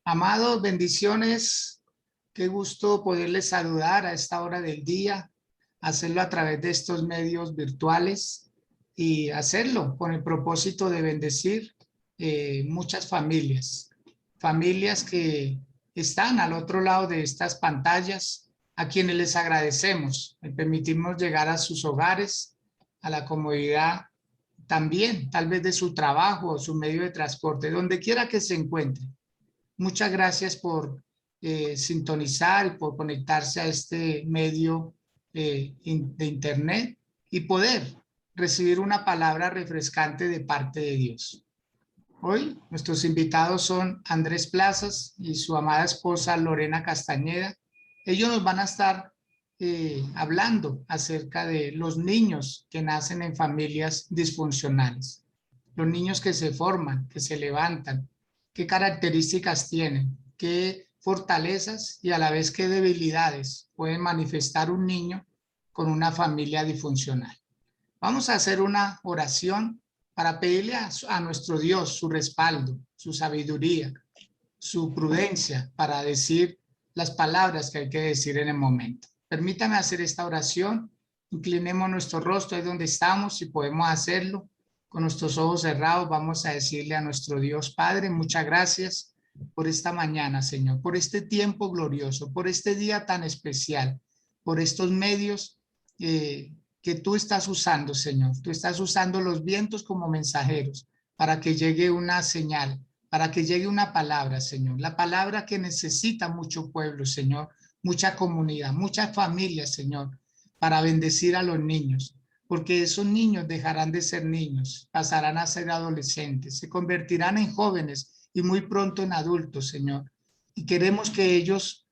Amados, bendiciones. Qué gusto poderles saludar a esta hora del día, hacerlo a través de estos medios virtuales y hacerlo con el propósito de bendecir muchas familias, familias que están al otro lado de estas pantallas, a quienes les agradecemos el permitirnos llegar a sus hogares, a la comodidad también, tal vez de su trabajo o su medio de transporte, donde quiera que se encuentre. Muchas gracias por sintonizar y por conectarse a este medio de internet y poder recibir una palabra refrescante de parte de Dios. Hoy nuestros invitados son Andrés Plazas y su amada esposa Lorena Castañeda. Ellos nos van a estar hablando acerca de los niños que nacen en familias disfuncionales, los niños que se forman, que se levantan, qué características tienen, qué fortalezas y a la vez qué debilidades pueden manifestar un niño con una familia disfuncional. Vamos a hacer una oración para pedirle a nuestro Dios su respaldo, su sabiduría, su prudencia para decir las palabras que hay que decir en el momento. Permítame hacer esta oración. Inclinemos nuestro rostro ahí donde estamos, si podemos hacerlo. Con nuestros ojos cerrados vamos a decirle a nuestro Dios Padre, muchas gracias por esta mañana, Señor, por este tiempo glorioso, por este día tan especial, por estos medios que tú estás usando, Señor. Tú estás usando los vientos como mensajeros para que llegue una señal, para que llegue una palabra, Señor. La palabra que necesita mucho pueblo, Señor, mucha comunidad, muchas familias, Señor, para bendecir a los niños, porque esos niños dejarán de ser niños, pasarán a ser adolescentes, se convertirán en jóvenes y muy pronto en adultos, Señor. Y queremos que ellos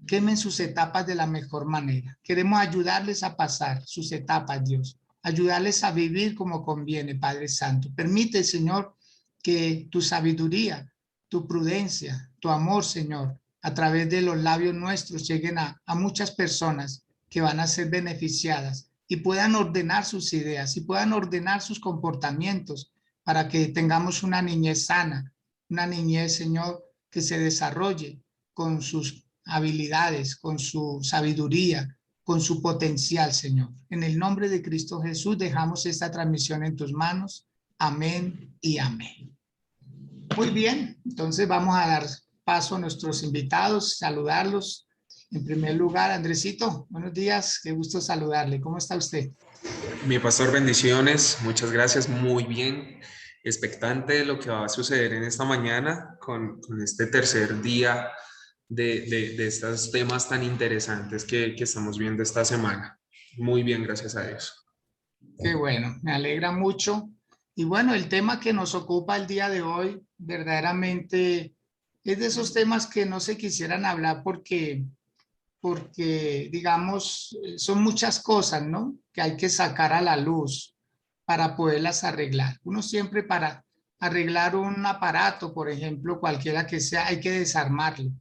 quemen sus etapas de la mejor manera. Queremos ayudarles a pasar sus etapas, Dios. Ayudarles a vivir como conviene, Padre Santo. Permite, Señor, que tu sabiduría, tu prudencia, tu amor, Señor, a través de los labios nuestros lleguen a muchas personas que van a ser beneficiadas y puedan ordenar sus ideas y puedan ordenar sus comportamientos para que tengamos una niñez sana, una niñez, Señor, que se desarrolle con sus habilidades, con su sabiduría, con su potencial, Señor. En el nombre de Cristo Jesús dejamos esta transmisión en tus manos. Amén y amén. Muy bien, entonces vamos a dar paso a nuestros invitados, saludarlos. En primer lugar, Andresito, buenos días, qué gusto saludarle. ¿Cómo está usted? Mi pastor, bendiciones, muchas gracias, muy bien, expectante de lo que va a suceder en esta mañana con este tercer día de estos temas tan interesantes que estamos viendo esta semana. Muy bien, gracias a Dios. Qué bueno, me alegra mucho. Y bueno, el tema que nos ocupa el día de hoy verdaderamente es de esos temas que no se quisieran hablar porque digamos, son muchas cosas, ¿no? Que hay que sacar a la luz para poderlas arreglar. Uno siempre para arreglar un aparato, por ejemplo, cualquiera que sea, hay que desarmarlo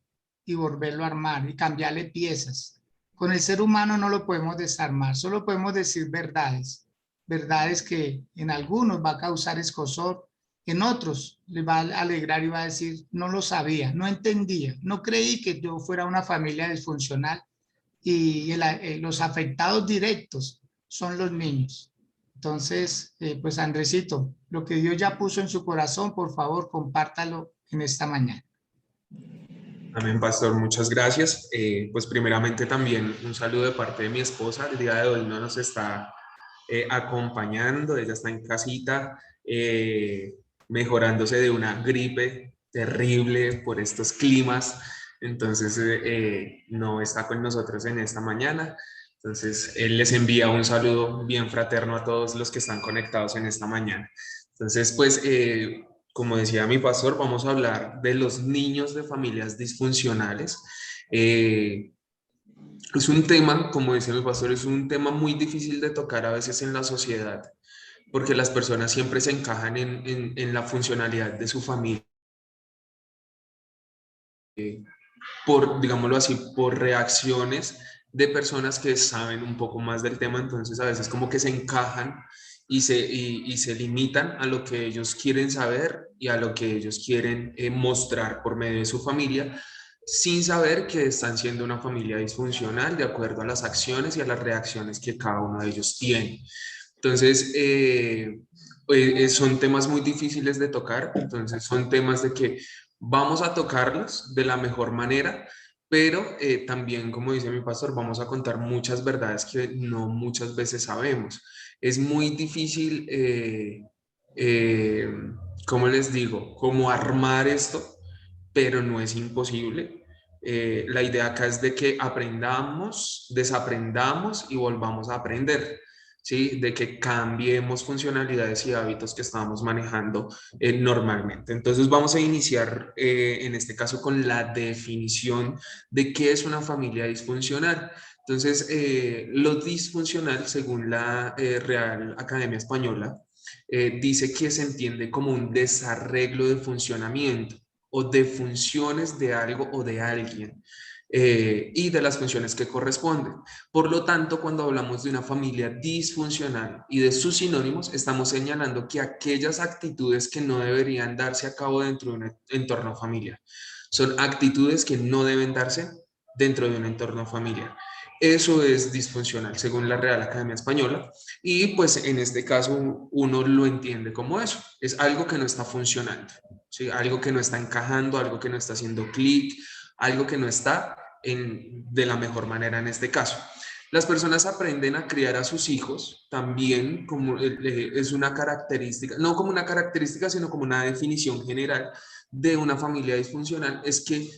y volverlo a armar y cambiarle piezas. Con el ser humano no lo podemos desarmar, solo podemos decir verdades, verdades que en algunos va a causar escozor, en otros les va a alegrar y va a decir, no lo sabía, no entendía, no creí que yo fuera una familia disfuncional y los afectados directos son los niños. Entonces, pues Andresito, lo que Dios ya puso en su corazón, por favor, compártalo en esta mañana. Amén, pastor, muchas gracias. Pues primeramente también un saludo de parte de mi esposa. El día de hoy no nos está acompañando, ella está en casita, mejorándose de una gripe terrible por estos climas, entonces no está con nosotros en esta mañana. Entonces, él les envía un saludo bien fraterno a todos los que están conectados en esta mañana. Entonces, pues, como decía mi pastor, vamos a hablar de los niños de familias disfuncionales. Es un tema, como decía mi pastor, es un tema muy difícil de tocar a veces en la sociedad, porque las personas siempre se encajan en la funcionalidad de su familia, por, digámoslo así, por reacciones de personas que saben un poco más del tema, entonces a veces como que se encajan y se limitan a lo que ellos quieren saber y a lo que ellos quieren mostrar por medio de su familia, sin saber que están siendo una familia disfuncional de acuerdo a las acciones y a las reacciones que cada uno de ellos tiene. Entonces, son temas muy difíciles de tocar, entonces son temas de que vamos a tocarlos de la mejor manera, pero también, como dice mi pastor, vamos a contar muchas verdades que no muchas veces sabemos. Es muy difícil, eh, ¿cómo les digo? Como armar esto, pero no es imposible. La idea acá es de que aprendamos, desaprendamos y volvamos a aprender. ¿Sí? De que cambiemos funcionalidades y hábitos que estábamos manejando normalmente. Entonces vamos a iniciar en este caso con la definición de qué es una familia disfuncional. Entonces, lo disfuncional, según la Real Academia Española, dice que se entiende como un desarreglo de funcionamiento o de funciones de algo o de alguien y de las funciones que corresponden. Por lo tanto, cuando hablamos de una familia disfuncional y de sus sinónimos, estamos señalando que aquellas actitudes que no deberían darse a cabo dentro de un entorno familiar son actitudes que no deben darse dentro de un entorno familiar. Eso es disfuncional, según la Real Academia Española, y pues en este caso uno lo entiende como eso, es algo que no está funcionando, ¿sí? Algo que no está encajando, algo que no está haciendo clic, algo que no está de la mejor manera en este caso. Las personas aprenden a criar a sus hijos también como es una característica, no como una característica, sino como una definición general de una familia disfuncional, es que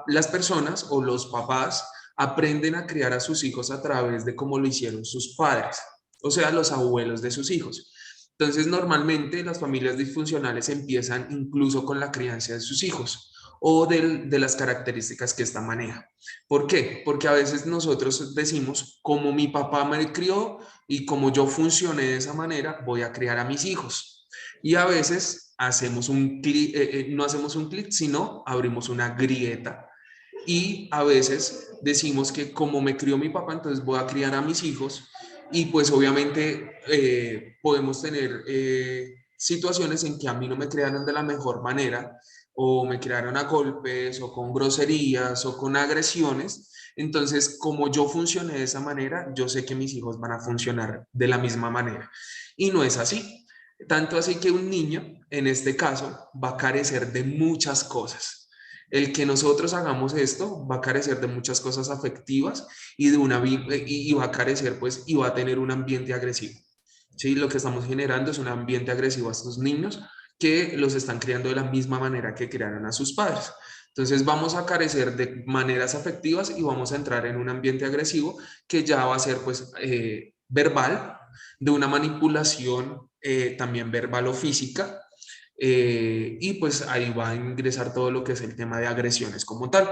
las personas o los papás aprenden a criar a sus hijos a través de cómo lo hicieron sus padres, o sea, los abuelos de sus hijos. Entonces, normalmente las familias disfuncionales empiezan incluso con la crianza de sus hijos o de las características que ésta maneja. ¿Por qué? Porque a veces nosotros decimos, como mi papá me crió y como yo funcioné de esa manera, voy a criar a mis hijos. Y a veces hacemos un clic, no hacemos un clic, sino abrimos una grieta. Y a veces decimos que como me crió mi papá, entonces voy a criar a mis hijos. Y pues obviamente podemos tener situaciones en que a mí no me criaron de la mejor manera o me criaron a golpes o con groserías o con agresiones. Entonces, como yo funcioné de esa manera, yo sé que mis hijos van a funcionar de la misma manera. Y no es así. Tanto así que un niño, en este caso, va a carecer de muchas cosas. El que nosotros hagamos esto va a carecer de muchas cosas afectivas y, y va a carecer, pues, y va a tener un ambiente agresivo. ¿Sí? Lo que estamos generando es un ambiente agresivo a estos niños que los están criando de la misma manera que criaron a sus padres. Entonces vamos a carecer de maneras afectivas y vamos a entrar en un ambiente agresivo que ya va a ser pues verbal, de una manipulación también verbal o física, y pues ahí va a ingresar todo lo que es el tema de agresiones como tal.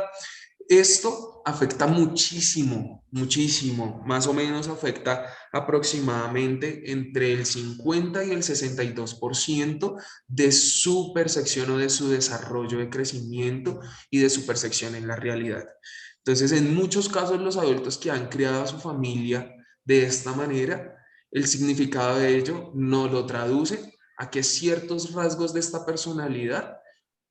Esto afecta muchísimo, muchísimo, más o menos afecta aproximadamente entre el 50 y el 62% de su percepción o de su desarrollo de crecimiento y de su percepción en la realidad. Entonces, en muchos casos, los adultos que han criado a su familia de esta manera, el significado de ello no lo traduce a que ciertos rasgos de esta personalidad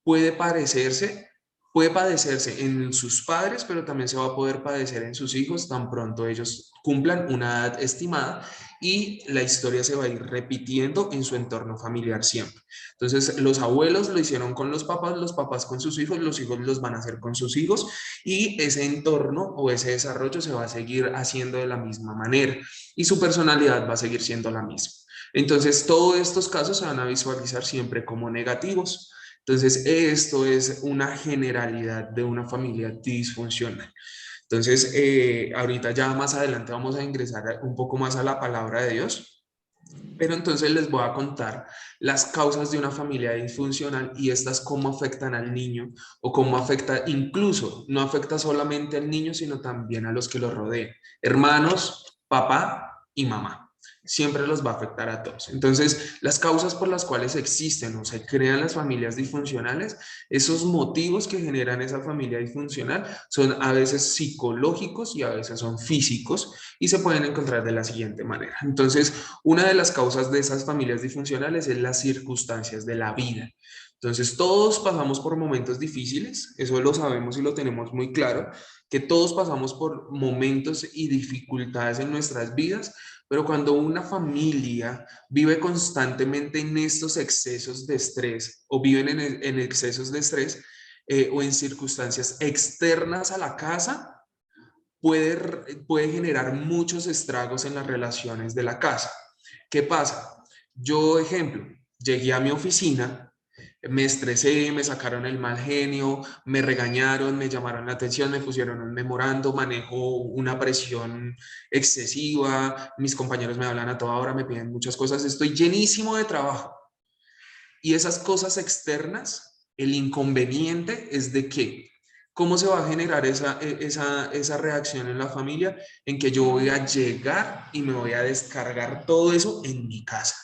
puede parecerse, puede padecerse en sus padres, pero también se va a poder padecer en sus hijos tan pronto ellos cumplan una edad estimada y la historia se va a ir repitiendo en su entorno familiar siempre. Entonces, los abuelos lo hicieron con los papás con sus hijos, los hijos los van a hacer con sus hijos y ese entorno o ese desarrollo se va a seguir haciendo de la misma manera y su personalidad va a seguir siendo la misma. Entonces, todos estos casos se van a visualizar siempre como negativos. Entonces, esto es una generalidad de una familia disfuncional. Entonces, ahorita ya más adelante vamos a ingresar un poco más a la palabra de Dios, pero entonces les voy a contar las causas de una familia disfuncional y estas cómo afectan al niño o cómo afecta, incluso no afecta solamente al niño, sino también a los que lo rodean, hermanos, papá y mamá. siempre los va a afectar a todos. Entonces, las causas por las cuales existen o se crean las familias disfuncionales, esos motivos que generan esa familia disfuncional son a veces psicológicos y a veces son físicos y se pueden encontrar de la siguiente manera. Entonces, una de las causas de esas familias disfuncionales es las circunstancias de la vida. Entonces, todos pasamos por momentos difíciles, eso lo sabemos y lo tenemos muy claro, que todos pasamos por momentos y dificultades en nuestras vidas, pero cuando una familia vive constantemente en estos excesos de estrés o viven en excesos de estrés o en circunstancias externas a la casa, puede generar muchos estragos en las relaciones de la casa. ¿Qué pasa? Yo, ejemplo, llegué a mi oficina, me estresé, me sacaron el mal genio, me regañaron, me llamaron la atención, me pusieron un memorando, manejo una presión excesiva, mis compañeros me hablan a toda hora, me piden muchas cosas, estoy llenísimo de trabajo. Y esas cosas externas, el inconveniente es de que, ¿cómo se va a generar esa reacción en la familia? En que yo voy a llegar y me voy a descargar todo eso en mi casa.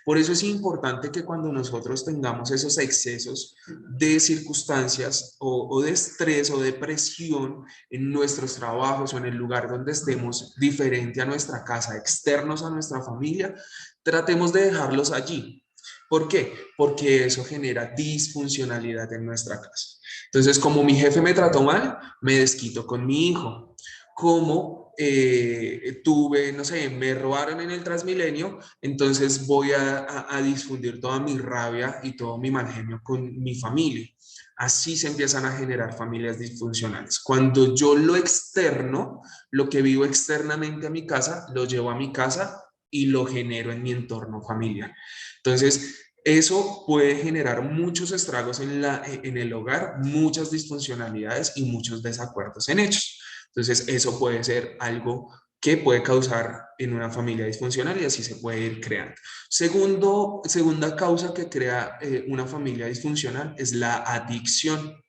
Por eso es importante que cuando nosotros tengamos esos excesos de circunstancias o de estrés o de presión en nuestros trabajos o en el lugar donde estemos diferente a nuestra casa, externos a nuestra familia, tratemos de dejarlos allí. ¿Por qué? Porque eso genera disfuncionalidad en nuestra casa. Entonces, como mi jefe me trató mal, me desquito con mi hijo. Como tuve, no sé, me robaron en el Transmilenio, entonces voy a difundir toda mi rabia y todo mi mal genio con mi familia. Así se empiezan a generar familias disfuncionales. Cuando yo lo externo, lo que vivo externamente a mi casa, lo llevo a mi casa y lo genero en mi entorno familiar. Entonces, eso puede generar muchos estragos en el hogar, muchas disfuncionalidades y muchos desacuerdos en hechos. Entonces, eso puede ser algo que puede causar en una familia disfuncional y así se puede ir creando. Segunda causa que crea una familia disfuncional es la adicción.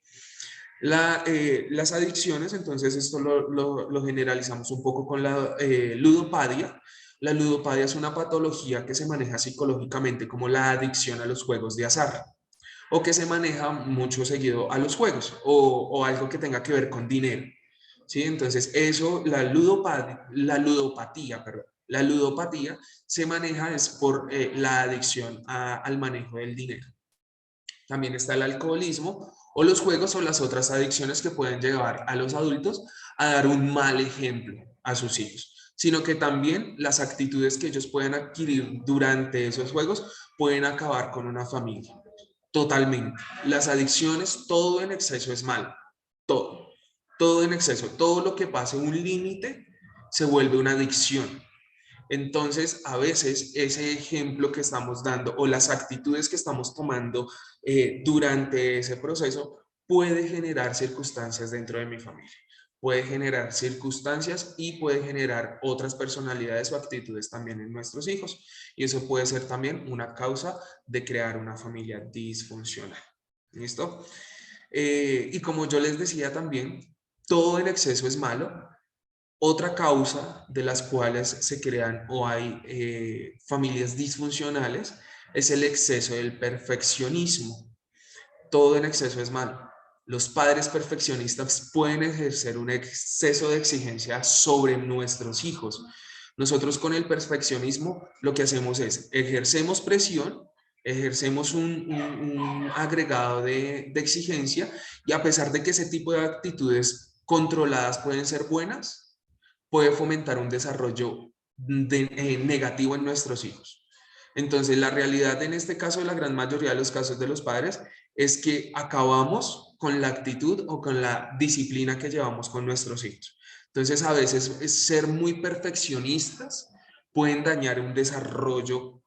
Las adicciones, entonces esto lo generalizamos un poco con la ludopatia. La ludopatia es una patología que se maneja psicológicamente como la adicción a los juegos de azar o que se maneja mucho seguido a los juegos o algo que tenga que ver con dinero. ¿Sí? Entonces, eso, la ludopatía se maneja es por la adicción al manejo del dinero. También está el alcoholismo o los juegos o las otras adicciones que pueden llevar a los adultos a dar un mal ejemplo a sus hijos, sino que también las actitudes que ellos pueden adquirir durante esos juegos pueden acabar con una familia. Totalmente. Las adicciones, todo en exceso es malo. Todo. Todo en exceso. Todo lo que pase un límite se vuelve una adicción. Entonces, a veces ese ejemplo que estamos dando o las actitudes que estamos tomando durante ese proceso puede generar circunstancias dentro de mi familia. Puede generar circunstancias y puede generar otras personalidades o actitudes también en nuestros hijos. Y eso puede ser también una causa de crear una familia disfuncional. ¿Listo? Y como yo les decía también, todo en exceso es malo. Otra causa de las cuales se crean o hay familias disfuncionales es el exceso del perfeccionismo. Todo en exceso es malo. Los padres perfeccionistas pueden ejercer un exceso de exigencia sobre nuestros hijos. Nosotros con el perfeccionismo lo que hacemos es ejercemos presión, ejercemos un agregado de exigencia y a pesar de que ese tipo de actitudes controladas pueden ser buenas, puede fomentar un desarrollo negativo en nuestros hijos. Entonces, la realidad en este caso, de la gran mayoría de los casos de los padres, es que acabamos con la actitud o con la disciplina que llevamos con nuestros hijos. Entonces, a veces ser muy perfeccionistas pueden dañar un desarrollo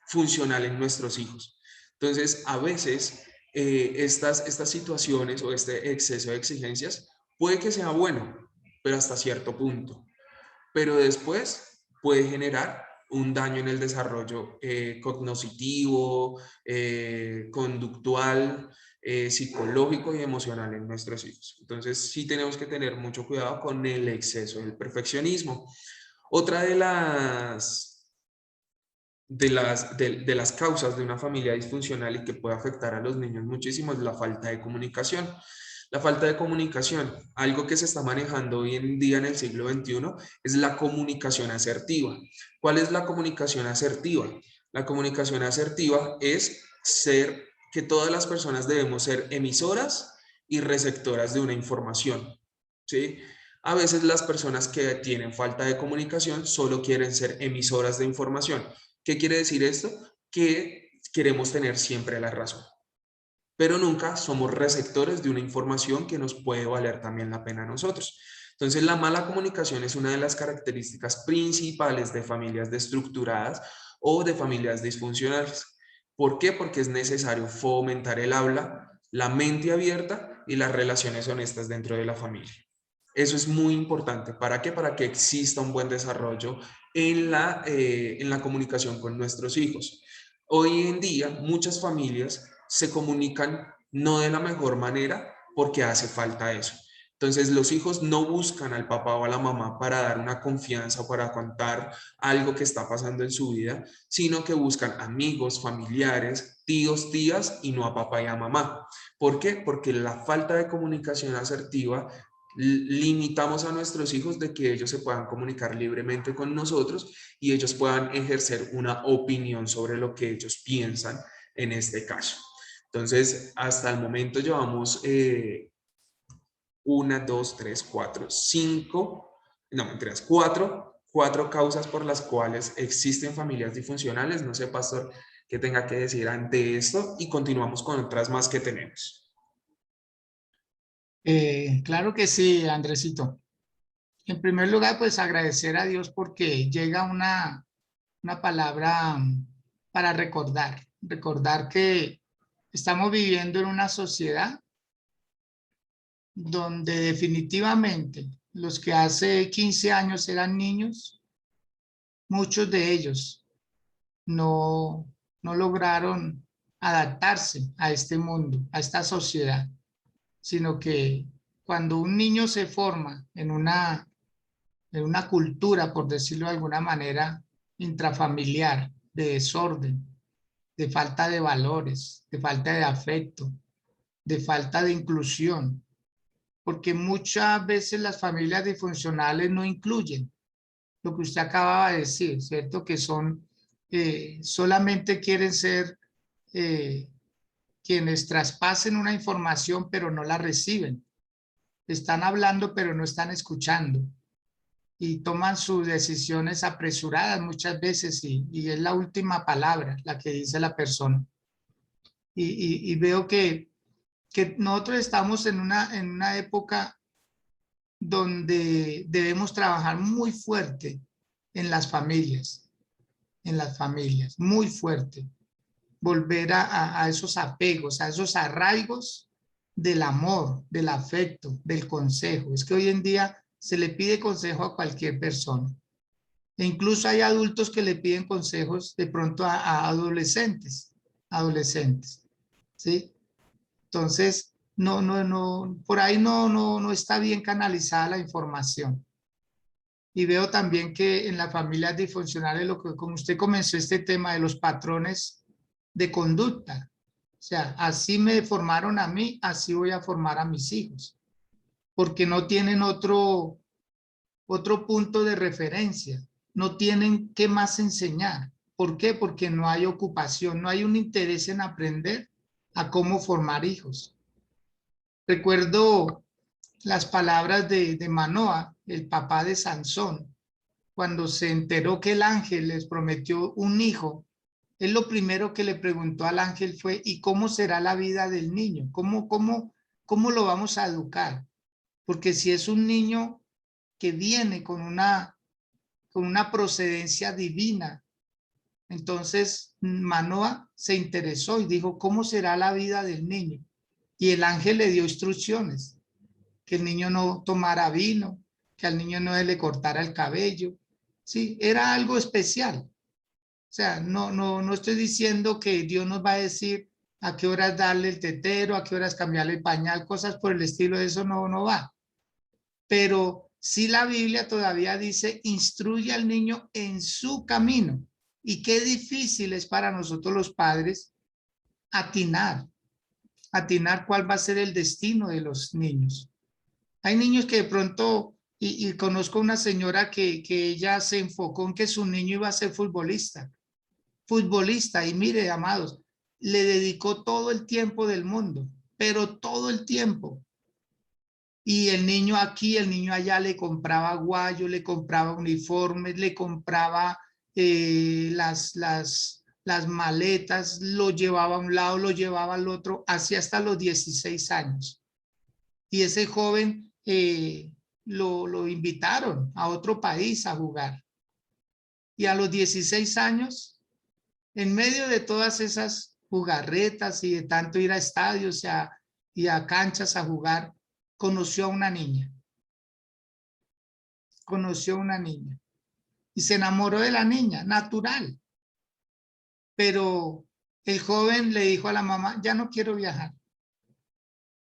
funcional en nuestros hijos. Entonces, a veces estas situaciones o este exceso de exigencias puede que sea bueno, pero hasta cierto punto. Pero después puede generar un daño en el desarrollo cognoscitivo, conductual, psicológico y emocional en nuestros hijos. Entonces sí tenemos que tener mucho cuidado con el exceso del perfeccionismo. Otra de las causas de una familia disfuncional y que puede afectar a los niños muchísimo es la falta de comunicación. La falta de comunicación, algo que se está manejando hoy en día en el siglo XXI, es la comunicación asertiva. ¿Cuál es la comunicación asertiva? La comunicación asertiva es que todas las personas debemos ser emisoras y receptoras de una información, ¿sí? A veces las personas que tienen falta de comunicación solo quieren ser emisoras de información. ¿Qué quiere decir esto? Que queremos tener siempre la razón, pero nunca somos receptores de una información que nos puede valer también la pena a nosotros. Entonces, la mala comunicación es una de las características principales de familias desestructuradas o de familias disfuncionales. ¿Por qué? Porque es necesario fomentar el habla, la mente abierta y las relaciones honestas dentro de la familia. Eso es muy importante. ¿Para qué? Para que exista un buen desarrollo en la comunicación con nuestros hijos. Hoy en día, muchas familias se comunican no de la mejor manera porque hace falta eso. Entonces, los hijos no buscan al papá o a la mamá para dar una confianza o para contar algo que está pasando en su vida, sino que buscan amigos, familiares, tíos, tías y no a papá y a mamá. ¿Por qué? Porque la falta de comunicación asertiva limitamos a nuestros hijos de que ellos se puedan comunicar libremente con nosotros y ellos puedan ejercer una opinión sobre lo que ellos piensan en este caso. Entonces, hasta el momento llevamos 1, 2, 3, 4, 5, no, mentiras, 4 causas por las cuales existen familias disfuncionales. No sé, pastor, qué tenga que decir ante esto y continuamos con otras más que tenemos. Claro que sí, Andresito. En primer lugar, pues agradecer a Dios porque llega una palabra para recordar que estamos viviendo en una sociedad donde definitivamente los que hace 15 años eran niños, muchos de ellos no, no lograron adaptarse a este mundo, a esta sociedad, sino que cuando un niño se forma en una cultura, por decirlo de alguna manera, intrafamiliar, de desorden, de falta de valores, de falta de afecto, de falta de inclusión, porque muchas veces las familias disfuncionales no incluyen lo que usted acababa de decir, ¿cierto? Que solamente quieren ser eh, quienes traspasen una información, pero no la reciben. Están hablando, pero no están escuchando. Y toman sus decisiones apresuradas muchas veces y es la última palabra la que dice la persona. Y veo que nosotros estamos en una época donde debemos trabajar muy fuerte en las familias, muy fuerte. Volver a esos apegos, a esos arraigos del amor, del afecto, del consejo. Es que hoy en día se le pide consejo a cualquier persona. E incluso hay adultos que le piden consejos de pronto a adolescentes, ¿sí? Entonces, por ahí no está bien canalizada la información. Y veo también que en las familias disfuncionales, como usted comenzó este tema de los patrones de conducta, o sea, así me formaron a mí, así voy a formar a mis hijos, porque no tienen otro punto de referencia, no tienen qué más enseñar. ¿Por qué? Porque no hay ocupación, no hay un interés en aprender a cómo formar hijos. Recuerdo las palabras de Manoa, el papá de Sansón, cuando se enteró que el ángel les prometió un hijo. Él lo primero que le preguntó al ángel fue, ¿y cómo será la vida del niño? ¿Cómo lo vamos a educar? Porque si es un niño que viene con una procedencia divina, entonces Manoa se interesó y dijo, ¿cómo será la vida del niño? Y el ángel le dio instrucciones, que el niño no tomara vino, que al niño no le cortara el cabello. Sí, era algo especial. O sea, no estoy diciendo que Dios nos va a decir a qué horas darle el tetero, a qué horas cambiarle el pañal, cosas por el estilo, de eso no va. Pero Si la Biblia todavía dice, instruye al niño en su camino. Y qué difícil es para nosotros los padres atinar cuál va a ser el destino de los niños. Hay niños que de pronto, y conozco una señora que ella se enfocó en que su niño iba a ser futbolista, y mire, amados, le dedicó todo el tiempo del mundo, pero todo el tiempo. Y el niño aquí, el niño allá le compraba guayo, le compraba uniformes, le compraba las maletas, lo llevaba a un lado, lo llevaba al otro, así hasta los 16 años. Y ese joven lo invitaron a otro país a jugar. Y a los 16 años, en medio de todas esas jugarretas y de tanto ir a estadios y a canchas a jugar, conoció a una niña. Conoció a una niña. Y se enamoró de la niña, natural. Pero el joven le dijo a la mamá, ya no quiero viajar.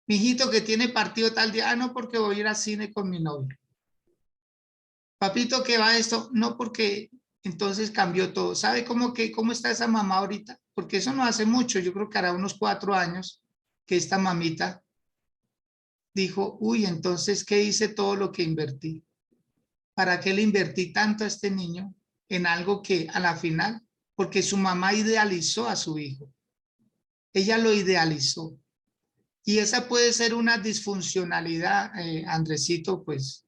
Mi hijito que tiene partido tal día, no, porque voy a ir al cine con mi novio. Papito, ¿qué va esto? No, porque entonces cambió todo. ¿Sabe cómo está esa mamá ahorita? Porque eso no hace mucho, yo creo que hará unos 4 años que esta mamita dijo, uy, entonces, ¿qué hice todo lo que invertí? ¿Para qué le invertí tanto a este niño en algo que a la final? Porque su mamá idealizó a su hijo. Ella lo idealizó. Y esa puede ser una disfuncionalidad, Andresito, pues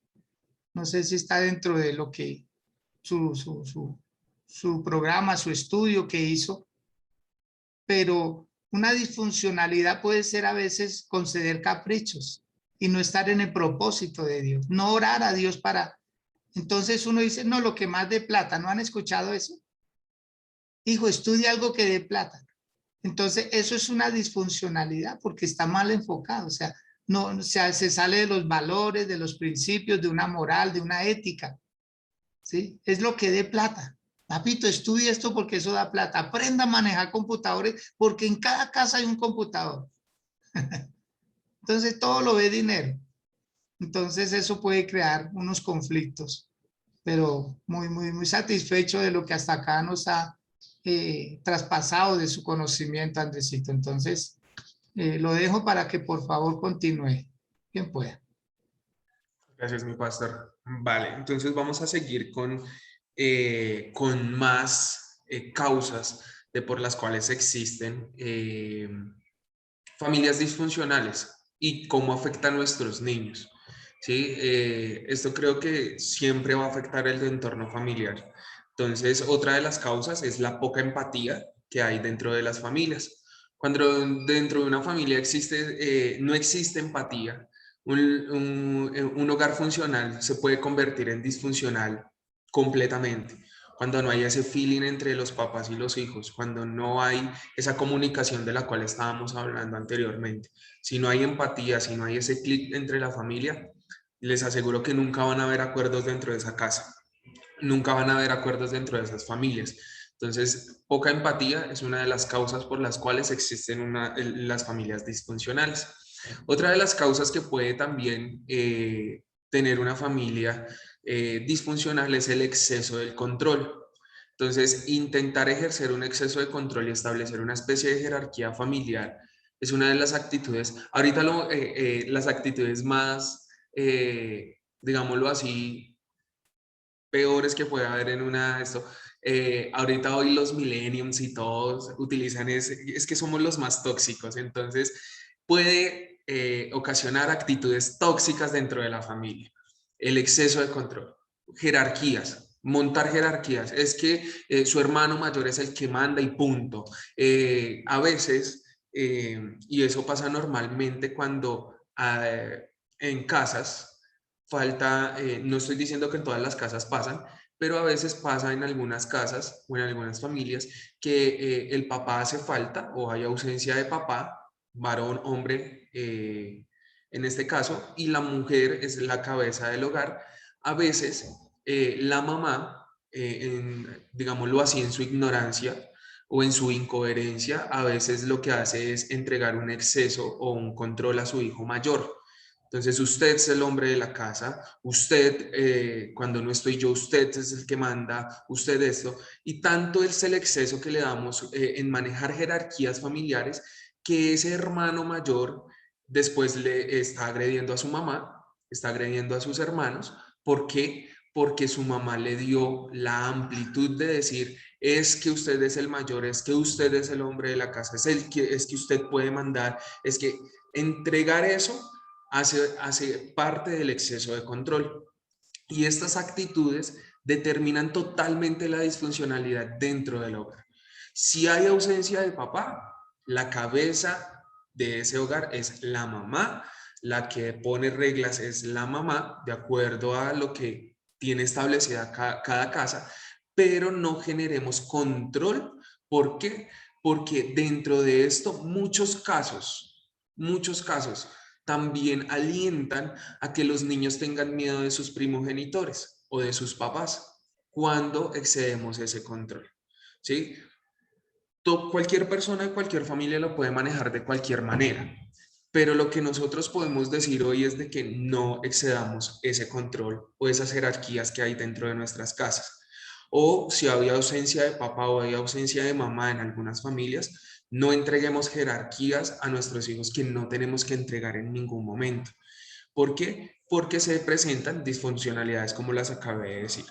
no sé si está dentro de lo que su programa, su estudio que hizo, pero una disfuncionalidad puede ser a veces conceder caprichos y no estar en el propósito de Dios, no orar a Dios para... Entonces uno dice, no, lo que más dé plata, ¿no han escuchado eso? Hijo, estudia algo que dé plata. Entonces eso es una disfuncionalidad porque está mal enfocado, o sea, no, o sea, se sale de los valores, de los principios, de una moral, de una ética. ¿Sí? Es lo que dé plata. Papito, estudie esto porque eso da plata. Aprenda a manejar computadores porque en cada casa hay un computador. Entonces todo lo ve dinero. Entonces eso puede crear unos conflictos, pero muy satisfecho de lo que hasta acá nos ha traspasado de su conocimiento, Andresito. Entonces lo dejo para que por favor continúe. Quien pueda. Gracias, mi pastor. Vale, entonces vamos a seguir con más causas de por las cuales existen familias disfuncionales y cómo afecta a nuestros niños. ¿Sí? Esto creo que siempre va a afectar el entorno familiar. Entonces, otra de las causas es la poca empatía que hay dentro de las familias. Cuando dentro de una familia no existe empatía, un hogar funcional se puede convertir en disfuncional completamente. Cuando no hay ese feeling entre los papás y los hijos, cuando no hay esa comunicación de la cual estábamos hablando anteriormente, si no hay empatía, si no hay ese clic entre la familia, les aseguro que nunca van a haber acuerdos dentro de esa casa, nunca van a haber acuerdos dentro de esas familias. Entonces, poca empatía es una de las causas por las cuales existen las familias disfuncionales. Otra de las causas que puede también tener una familia disfuncional es el exceso del control. Entonces, intentar ejercer un exceso de control y establecer una especie de jerarquía familiar es una de las actitudes, ahorita las actitudes más, digámoslo así, peores que puede haber en esto. Ahorita hoy los millennials y todos utilizan es que somos los más tóxicos, entonces puede ocasionar actitudes tóxicas dentro de la familia. El exceso de control, jerarquías, montar jerarquías, es que su hermano mayor es el que manda y punto. A veces, y eso pasa normalmente cuando en casas, falta, no estoy diciendo que en todas las casas pasan, pero a veces pasa en algunas casas o en algunas familias que el papá hace falta o hay ausencia de papá, varón, hombre, en este caso, y la mujer es la cabeza del hogar. A veces la mamá, digámoslo así, en su ignorancia o en su incoherencia, a veces lo que hace es entregar un exceso o un control a su hijo mayor. Entonces usted es el hombre de la casa, usted, cuando no estoy yo, usted es el que manda, usted esto. Y tanto es el exceso que le damos en manejar jerarquías familiares que ese hermano mayor después le está agrediendo a su mamá, está agrediendo a sus hermanos. ¿Por qué? Porque su mamá le dio la amplitud de decir, es que usted es el mayor, es que usted es el hombre de la casa, es que usted puede mandar, es que entregar eso hace parte del exceso de control. Y estas actitudes determinan totalmente la disfuncionalidad dentro del hogar. Si hay ausencia de papá, la cabeza de ese hogar es la mamá, la que pone reglas es la mamá, de acuerdo a lo que tiene establecida cada casa, pero no generemos control. ¿Por qué? Porque dentro de esto muchos casos también alientan a que los niños tengan miedo de sus primogenitores o de sus papás cuando excedemos ese control. ¿Sí? Cualquier persona de cualquier familia lo puede manejar de cualquier manera, pero lo que nosotros podemos decir hoy es de que no excedamos ese control o esas jerarquías que hay dentro de nuestras casas. O si había ausencia de papá o había ausencia de mamá en algunas familias, no entreguemos jerarquías a nuestros hijos que no tenemos que entregar en ningún momento. ¿Por qué? Porque se presentan disfuncionalidades como las acabé de decir,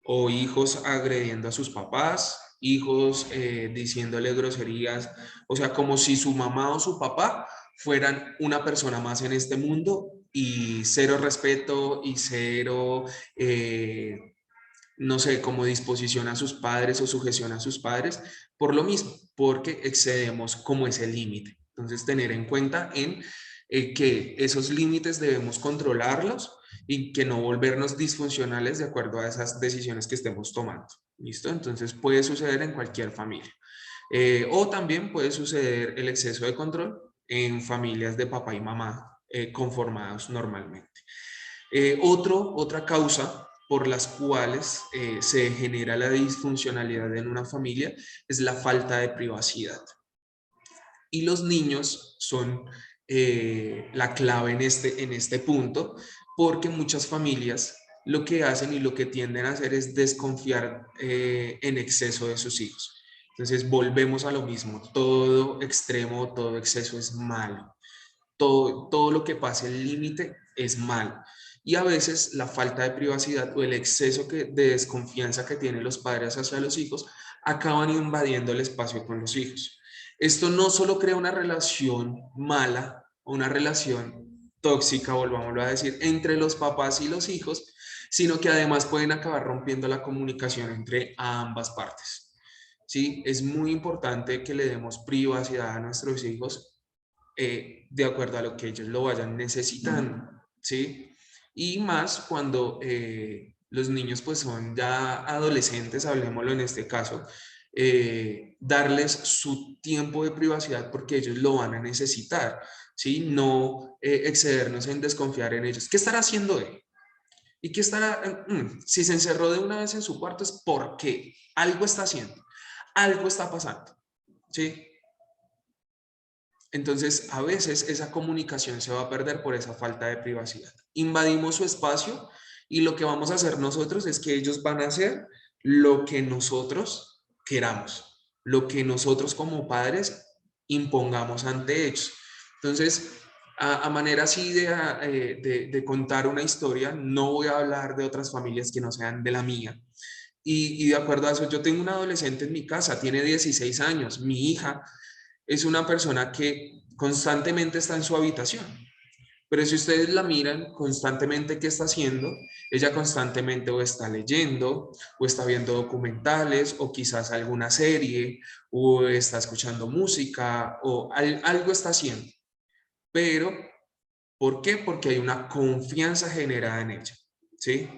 o hijos agrediendo a sus papás, hijos diciéndole groserías, o sea, como si su mamá o su papá fueran una persona más en este mundo y cero respeto y cero, no sé, como disposición a sus padres o sujeción a sus padres, por lo mismo, porque excedemos como ese límite. Entonces, tener en cuenta en que esos límites debemos controlarlos y que no volvernos disfuncionales de acuerdo a esas decisiones que estemos tomando. ¿Listo? Entonces puede suceder en cualquier familia. O también puede suceder el exceso de control en familias de papá y mamá conformados normalmente. Otra causa por las cuales se genera la disfuncionalidad en una familia es la falta de privacidad. Y los niños son la clave en este punto, porque muchas familias lo que hacen y lo que tienden a hacer es desconfiar en exceso de sus hijos. Entonces volvemos a lo mismo, todo extremo, todo exceso es malo, todo lo que pase el límite es malo. Y a veces la falta de privacidad o el exceso de desconfianza que tienen los padres hacia los hijos acaban invadiendo el espacio con los hijos. Esto no solo crea una relación mala, una relación tóxica, volvámoslo a decir, entre los papás y los hijos, sino que además pueden acabar rompiendo la comunicación entre ambas partes. ¿Sí? Es muy importante que le demos privacidad a nuestros hijos de acuerdo a lo que ellos lo vayan necesitando, ¿sí? Y más cuando los niños pues son ya adolescentes, hablemoslo en este caso, darles su tiempo de privacidad porque ellos lo van a necesitar, ¿sí? No excedernos en desconfiar en ellos. ¿Qué estará haciendo él? ¿Y qué estará? Si se encerró de una vez en su cuarto es porque algo está haciendo, algo está pasando, ¿sí? Entonces, a veces esa comunicación se va a perder por esa falta de privacidad. Invadimos su espacio y lo que vamos a hacer nosotros es que ellos van a hacer lo que nosotros queramos, lo que nosotros como padres impongamos ante ellos. Entonces, a manera así de contar una historia, no voy a hablar de otras familias que no sean de la mía. Y de acuerdo a eso, yo tengo una adolescente en mi casa, tiene 16 años, mi hija es una persona que constantemente está en su habitación. Pero si ustedes la miran constantemente, ¿qué está haciendo? Ella constantemente o está leyendo, o está viendo documentales, o quizás alguna serie, o está escuchando música, o algo está haciendo. Pero, ¿por qué? Porque hay una confianza generada en ella, ¿sí?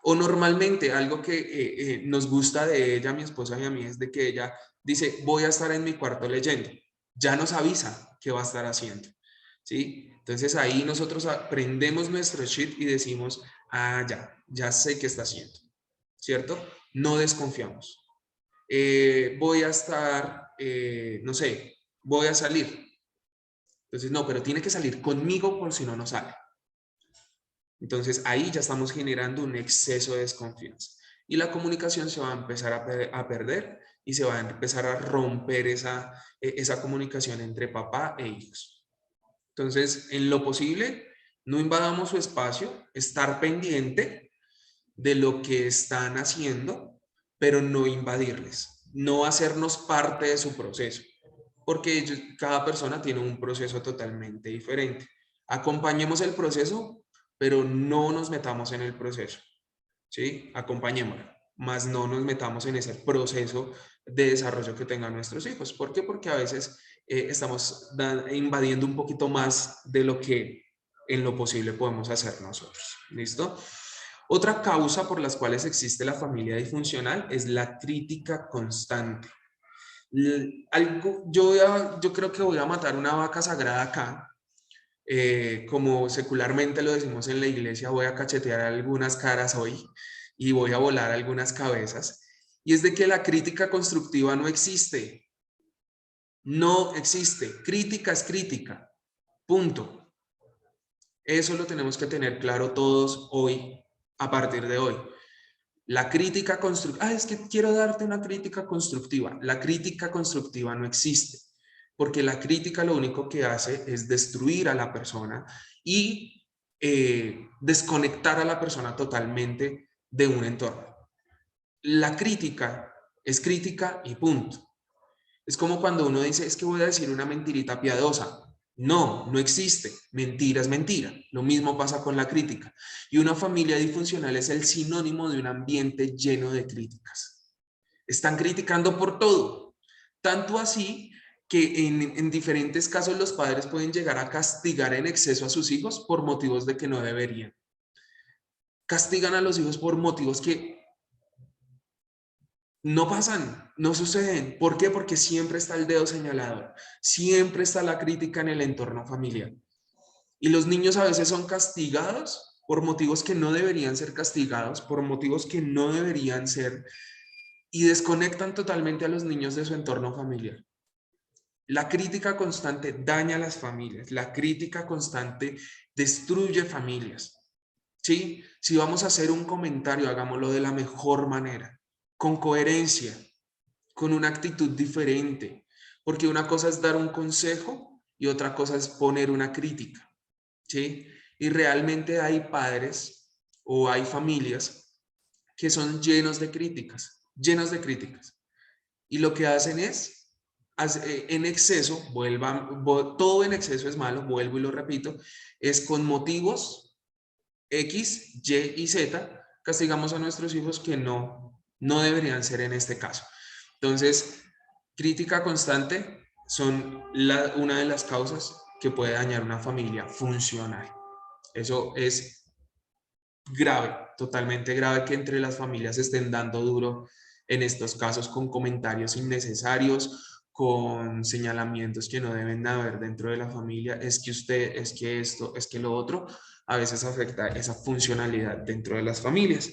O normalmente algo que nos gusta de ella, mi esposa y a mí, es de que ella dice, voy a estar en mi cuarto leyendo. Ya nos avisa qué va a estar haciendo, ¿sí? Entonces ahí nosotros aprendemos nuestro chip y decimos, ah, ya sé qué está haciendo, ¿cierto? No desconfiamos. Voy a estar, no sé, voy a salir. Entonces, no, pero tiene que salir conmigo por si no, no sale. Entonces ahí ya estamos generando un exceso de desconfianza y la comunicación se va a empezar a perder y se va a empezar a romper esa comunicación entre papá e hijos. Entonces, en lo posible, no invadamos su espacio, estar pendiente de lo que están haciendo, pero no invadirles, no hacernos parte de su proceso, porque cada persona tiene un proceso totalmente diferente. Acompañemos el proceso, pero no nos metamos en el proceso, ¿sí? Acompañémoslo, más no nos metamos en ese proceso de desarrollo que tengan nuestros hijos. ¿Por qué? Porque a veces estamos invadiendo un poquito más de lo que en lo posible podemos hacer nosotros. ¿Listo? Otra causa por las cuales existe la familia disfuncional es la crítica constante. Yo creo que voy a matar una vaca sagrada acá, como secularmente lo decimos en la iglesia, voy a cachetear algunas caras hoy y voy a volar algunas cabezas, y es de que la crítica constructiva no existe. No existe. Crítica es crítica. Punto. Eso lo tenemos que tener claro todos hoy, a partir de hoy. La crítica constructiva, es que quiero darte una crítica constructiva. La crítica constructiva no existe, porque la crítica lo único que hace es destruir a la persona y desconectar a la persona totalmente de un entorno. La crítica es crítica y punto. Es como cuando uno dice, es que voy a decir una mentirita piadosa. No, no existe. Mentira es mentira. Lo mismo pasa con la crítica. Y una familia disfuncional es el sinónimo de un ambiente lleno de críticas. Están criticando por todo. Tanto así que en diferentes casos los padres pueden llegar a castigar en exceso a sus hijos por motivos de que no deberían. Castigan a los hijos por motivos que no pasan, no suceden. ¿Por qué? Porque siempre está el dedo señalado, siempre está la crítica en el entorno familiar. Y los niños a veces son castigados por motivos que no deberían ser castigados, por motivos que no deberían ser, y desconectan totalmente a los niños de su entorno familiar. La crítica constante daña a las familias, la crítica constante destruye familias. ¿Sí? Si vamos a hacer un comentario, hagámoslo de la mejor manera, con coherencia, con una actitud diferente, porque una cosa es dar un consejo y otra cosa es poner una crítica, ¿sí? Y realmente hay padres o hay familias que son llenos de críticas, y lo que hacen es, en exceso, todo en exceso es malo, vuelvo y lo repito, es con motivos X, Y y Z, castigamos a nuestros hijos que no deberían ser en este caso. Entonces, crítica constante son una de las causas que puede dañar una familia funcional. Eso es grave, totalmente grave, que entre las familias estén dando duro en estos casos con comentarios innecesarios, con señalamientos que no deben haber dentro de la familia. Es que usted, es que esto, es que lo otro, a veces afecta esa funcionalidad dentro de las familias.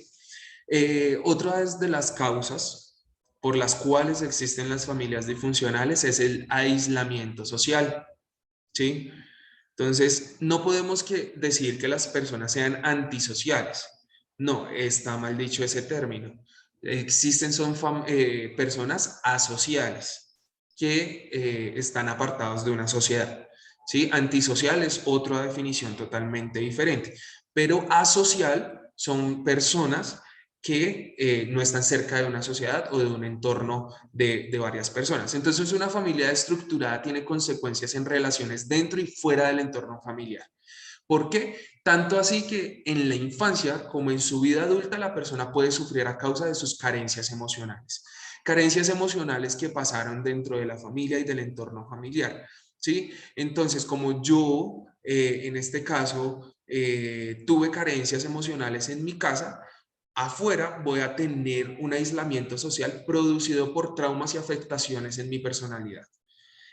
Otra de las causas por las cuales existen las familias disfuncionales es el aislamiento social, ¿sí? Entonces, no podemos decir que las personas sean antisociales. No, está mal dicho ese término. Existen personas asociales que están apartados de una sociedad. ¿Sí? Antisocial es otra definición totalmente diferente, pero asocial son personas que no están cerca de una sociedad o de un entorno de varias personas. Entonces, una familia estructurada tiene consecuencias en relaciones dentro y fuera del entorno familiar. ¿Por qué? Tanto así que en la infancia como en su vida adulta la persona puede sufrir a causa de sus carencias emocionales. Carencias emocionales que pasaron dentro de la familia y del entorno familiar. ¿Sí? Entonces, como yo, en este caso, tuve carencias emocionales en mi casa, afuera voy a tener un aislamiento social producido por traumas y afectaciones en mi personalidad.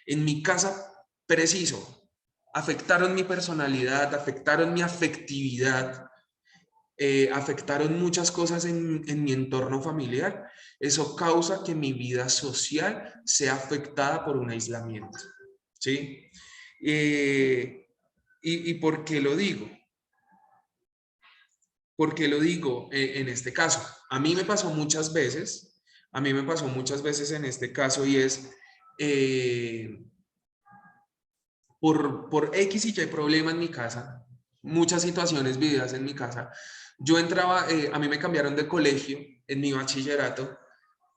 En mi casa, preciso, afectaron mi personalidad, afectaron mi afectividad, afectaron muchas cosas en mi entorno familiar. Eso causa que mi vida social sea afectada por un aislamiento. ¿Sí? ¿Y por qué lo digo? ¿Por qué lo digo en este caso? A mí me pasó muchas veces, en este caso y es eh, por X y Y problema en mi casa, muchas situaciones vividas en mi casa. Yo entraba, a mí me cambiaron de colegio en mi bachillerato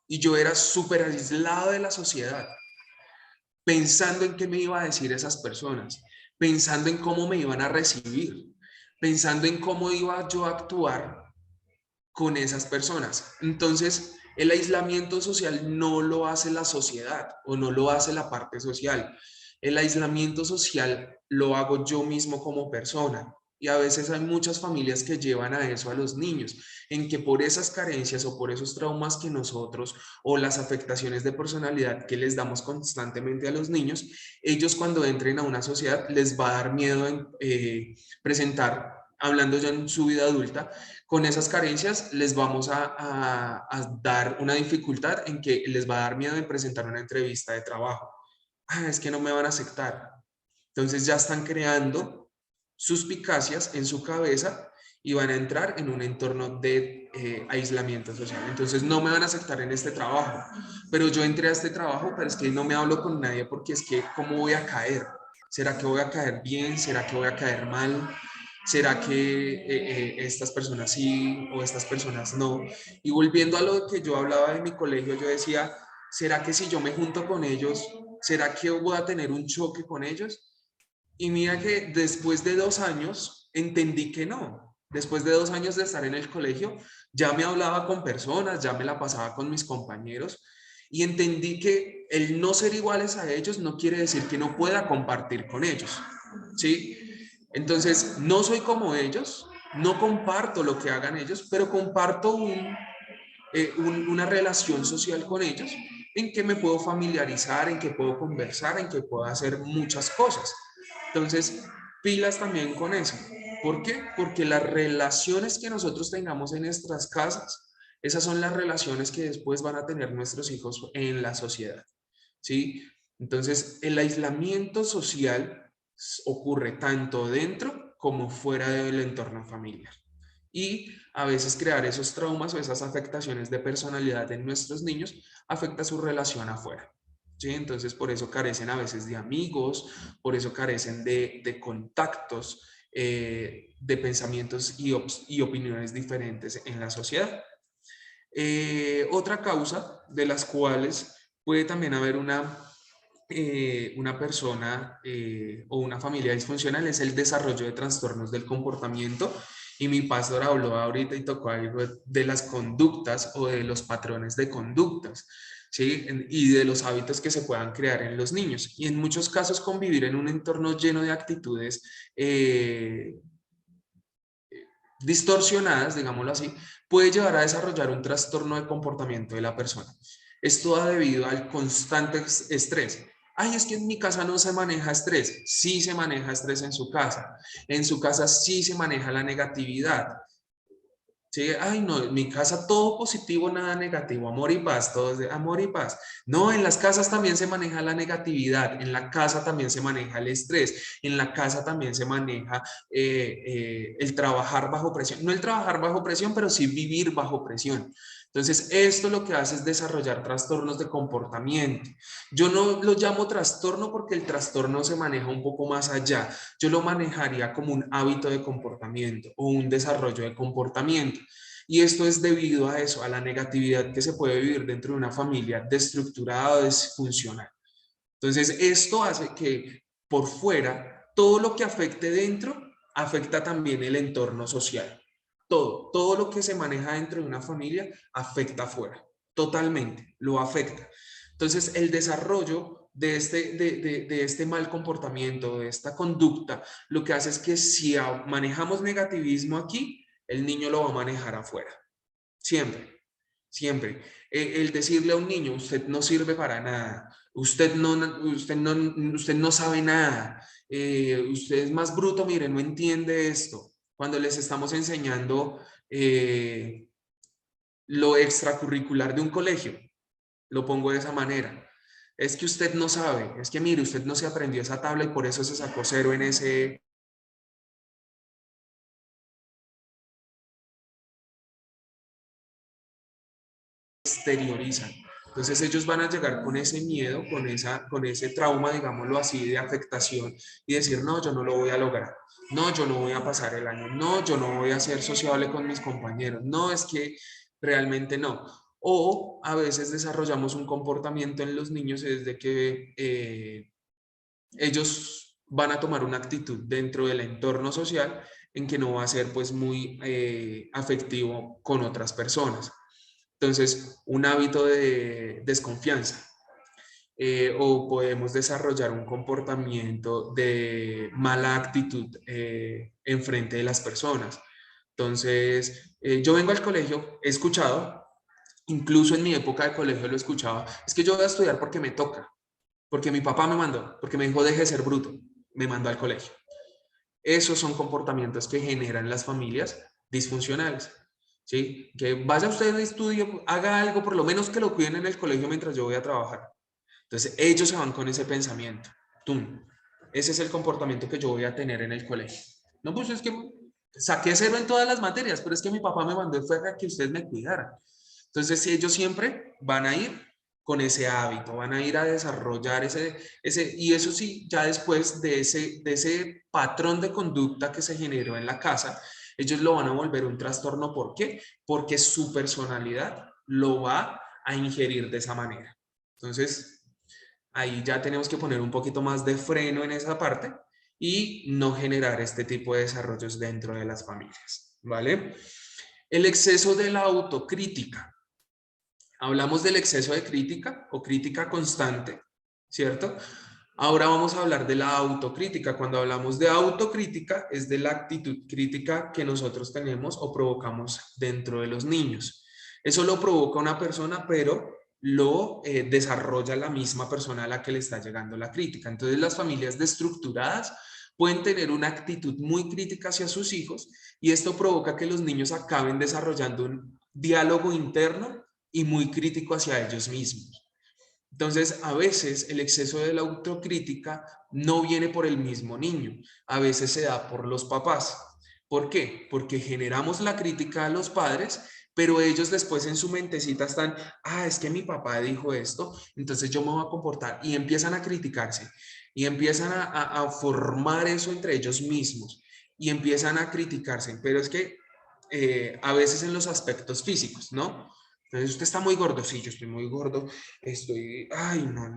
y yo era súper aislado de la sociedad, pensando en qué me iba a decir esas personas, pensando en cómo me iban a recibir, pensando en cómo iba yo a actuar con esas personas. Entonces, el aislamiento social no lo hace la sociedad o no lo hace la parte social. El aislamiento social lo hago yo mismo como persona. Y a veces hay muchas familias que llevan a eso a los niños, en que por esas carencias o por esos traumas que nosotros o las afectaciones de personalidad que les damos constantemente a los niños, ellos cuando entren a una sociedad les va a dar miedo en presentar, hablando ya en su vida adulta, con esas carencias les vamos a dar una dificultad en que les va a dar miedo en presentar una entrevista de trabajo. Ah, es que no me van a aceptar. Entonces ya están creando suspicacias en su cabeza y van a entrar en un entorno de aislamiento social. Entonces no me van a aceptar en este trabajo, pero yo entré a este trabajo, pero es que no me hablo con nadie porque es que ¿cómo voy a caer? ¿Será que voy a caer bien? ¿Será que voy a caer mal? ¿Será que estas personas sí o estas personas no? Y volviendo a lo que yo hablaba de mi colegio, yo decía, ¿será que si yo me junto con ellos, será que voy a tener un choque con ellos? Y mira que después de 2 años entendí que no. Después de 2 años de estar en el colegio, ya me hablaba con personas, ya me la pasaba con mis compañeros y entendí que el no ser iguales a ellos no quiere decir que no pueda compartir con ellos. ¿Sí? Entonces, no soy como ellos, no comparto lo que hagan ellos, pero comparto una relación social con ellos en que me puedo familiarizar, en que puedo conversar, en que puedo hacer muchas cosas. Entonces, pilas también con eso. ¿Por qué? Porque las relaciones que nosotros tengamos en nuestras casas, esas son las relaciones que después van a tener nuestros hijos en la sociedad. ¿Sí? Entonces, el aislamiento social ocurre tanto dentro como fuera del entorno familiar. Y a veces crear esos traumas o esas afectaciones de personalidad en nuestros niños afecta su relación afuera. ¿Sí? Entonces, por eso carecen a veces de amigos, por eso carecen de contactos, de pensamientos y opiniones diferentes en la sociedad. Otra causa de las cuales puede también haber una persona o una familia disfuncional es el desarrollo de trastornos del comportamiento. Y mi pastor habló ahorita y tocó algo de las conductas o de los patrones de conductas, ¿sí? Y de los hábitos que se puedan crear en los niños. Y en muchos casos convivir en un entorno lleno de actitudes distorsionadas, digámoslo así, puede llevar a desarrollar un trastorno de comportamiento de la persona. Esto da debido al constante estrés. Ay, es que en mi casa no se maneja estrés. Sí se maneja estrés en su casa. En su casa sí se maneja la negatividad. Sí, ay, no, en mi casa todo positivo, nada negativo, amor y paz, todo es de amor y paz. No, en las casas también se maneja la negatividad, en la casa también se maneja el estrés, en la casa también se maneja el trabajar bajo presión. No el trabajar bajo presión, pero sí vivir bajo presión. Entonces, esto lo que hace es desarrollar trastornos de comportamiento. Yo no lo llamo trastorno porque el trastorno se maneja un poco más allá. Yo lo manejaría como un hábito de comportamiento o un desarrollo de comportamiento. Y esto es debido a eso, a la negatividad que se puede vivir dentro de una familia desestructurada o disfuncional. Entonces, esto hace que por fuera, todo lo que afecte dentro, afecta también el entorno social. Todo lo que se maneja dentro de una familia afecta afuera, totalmente, lo afecta. Entonces, el desarrollo de este mal comportamiento, de esta conducta, lo que hace es que si manejamos negativismo aquí, el niño lo va a manejar afuera. Siempre, siempre. El decirle a un niño, usted no sirve para nada, usted no sabe nada, usted es más bruto, mire, no entiende esto. Cuando les estamos enseñando lo extracurricular de un colegio, lo pongo de esa manera. Es que usted no sabe, es que mire, usted no se aprendió esa tabla y por eso se sacó cero en ese exteriorizan. Entonces ellos van a llegar con ese miedo, con ese trauma, digámoslo así, de afectación y decir, no, yo no lo voy a lograr, no, yo no voy a pasar el año, no, yo no voy a ser sociable con mis compañeros, no, es que realmente no. O a veces desarrollamos un comportamiento en los niños desde que ellos van a tomar una actitud dentro del entorno social en que no va a ser pues muy afectivo con otras personas. Entonces, un hábito de desconfianza. O podemos desarrollar un comportamiento de mala actitud en frente de las personas. Entonces, yo vengo al colegio, he escuchado, incluso en mi época de colegio lo escuchaba, es que yo voy a estudiar porque me toca, porque mi papá me mandó, porque me dijo deje de ser bruto, me mandó al colegio. Esos son comportamientos que generan las familias disfuncionales. ¿Sí? Que vaya usted a estudio, haga algo, por lo menos que lo cuiden en el colegio mientras yo voy a trabajar. Entonces ellos se van con ese pensamiento. ¡Tum! Ese es el comportamiento que yo voy a tener en el colegio. No, pues es que saqué cero en todas las materias, pero es que mi papá me mandó fue a que usted me cuidara. Entonces ellos siempre van a ir con ese hábito, van a ir a desarrollar y eso sí, ya después de ese patrón de conducta que se generó en la casa, ellos lo van a volver un trastorno. ¿Por qué? Porque su personalidad lo va a ingerir de esa manera. Entonces, ahí ya tenemos que poner un poquito más de freno en esa parte y no generar este tipo de desarrollos dentro de las familias, ¿vale? El exceso de la autocrítica. Hablamos del exceso de crítica o crítica constante, ¿cierto? Ahora vamos a hablar de la autocrítica. Cuando hablamos de autocrítica, es de la actitud crítica que nosotros tenemos o provocamos dentro de los niños. Eso lo provoca una persona, pero lo desarrolla la misma persona a la que le está llegando la crítica. Entonces, las familias destructuradas pueden tener una actitud muy crítica hacia sus hijos y esto provoca que los niños acaben desarrollando un diálogo interno y muy crítico hacia ellos mismos. Entonces, a veces el exceso de la autocrítica no viene por el mismo niño, a veces se da por los papás. ¿Por qué? Porque generamos la crítica a los padres, pero ellos después en su mentecita están, es que mi papá dijo esto, entonces yo me voy a comportar y empiezan a criticarse y empiezan a formar eso entre ellos mismos y empiezan a criticarse, pero es que a veces en los aspectos físicos, ¿no? Entonces usted está muy gordo, sí, yo estoy muy gordo, estoy, ay, no,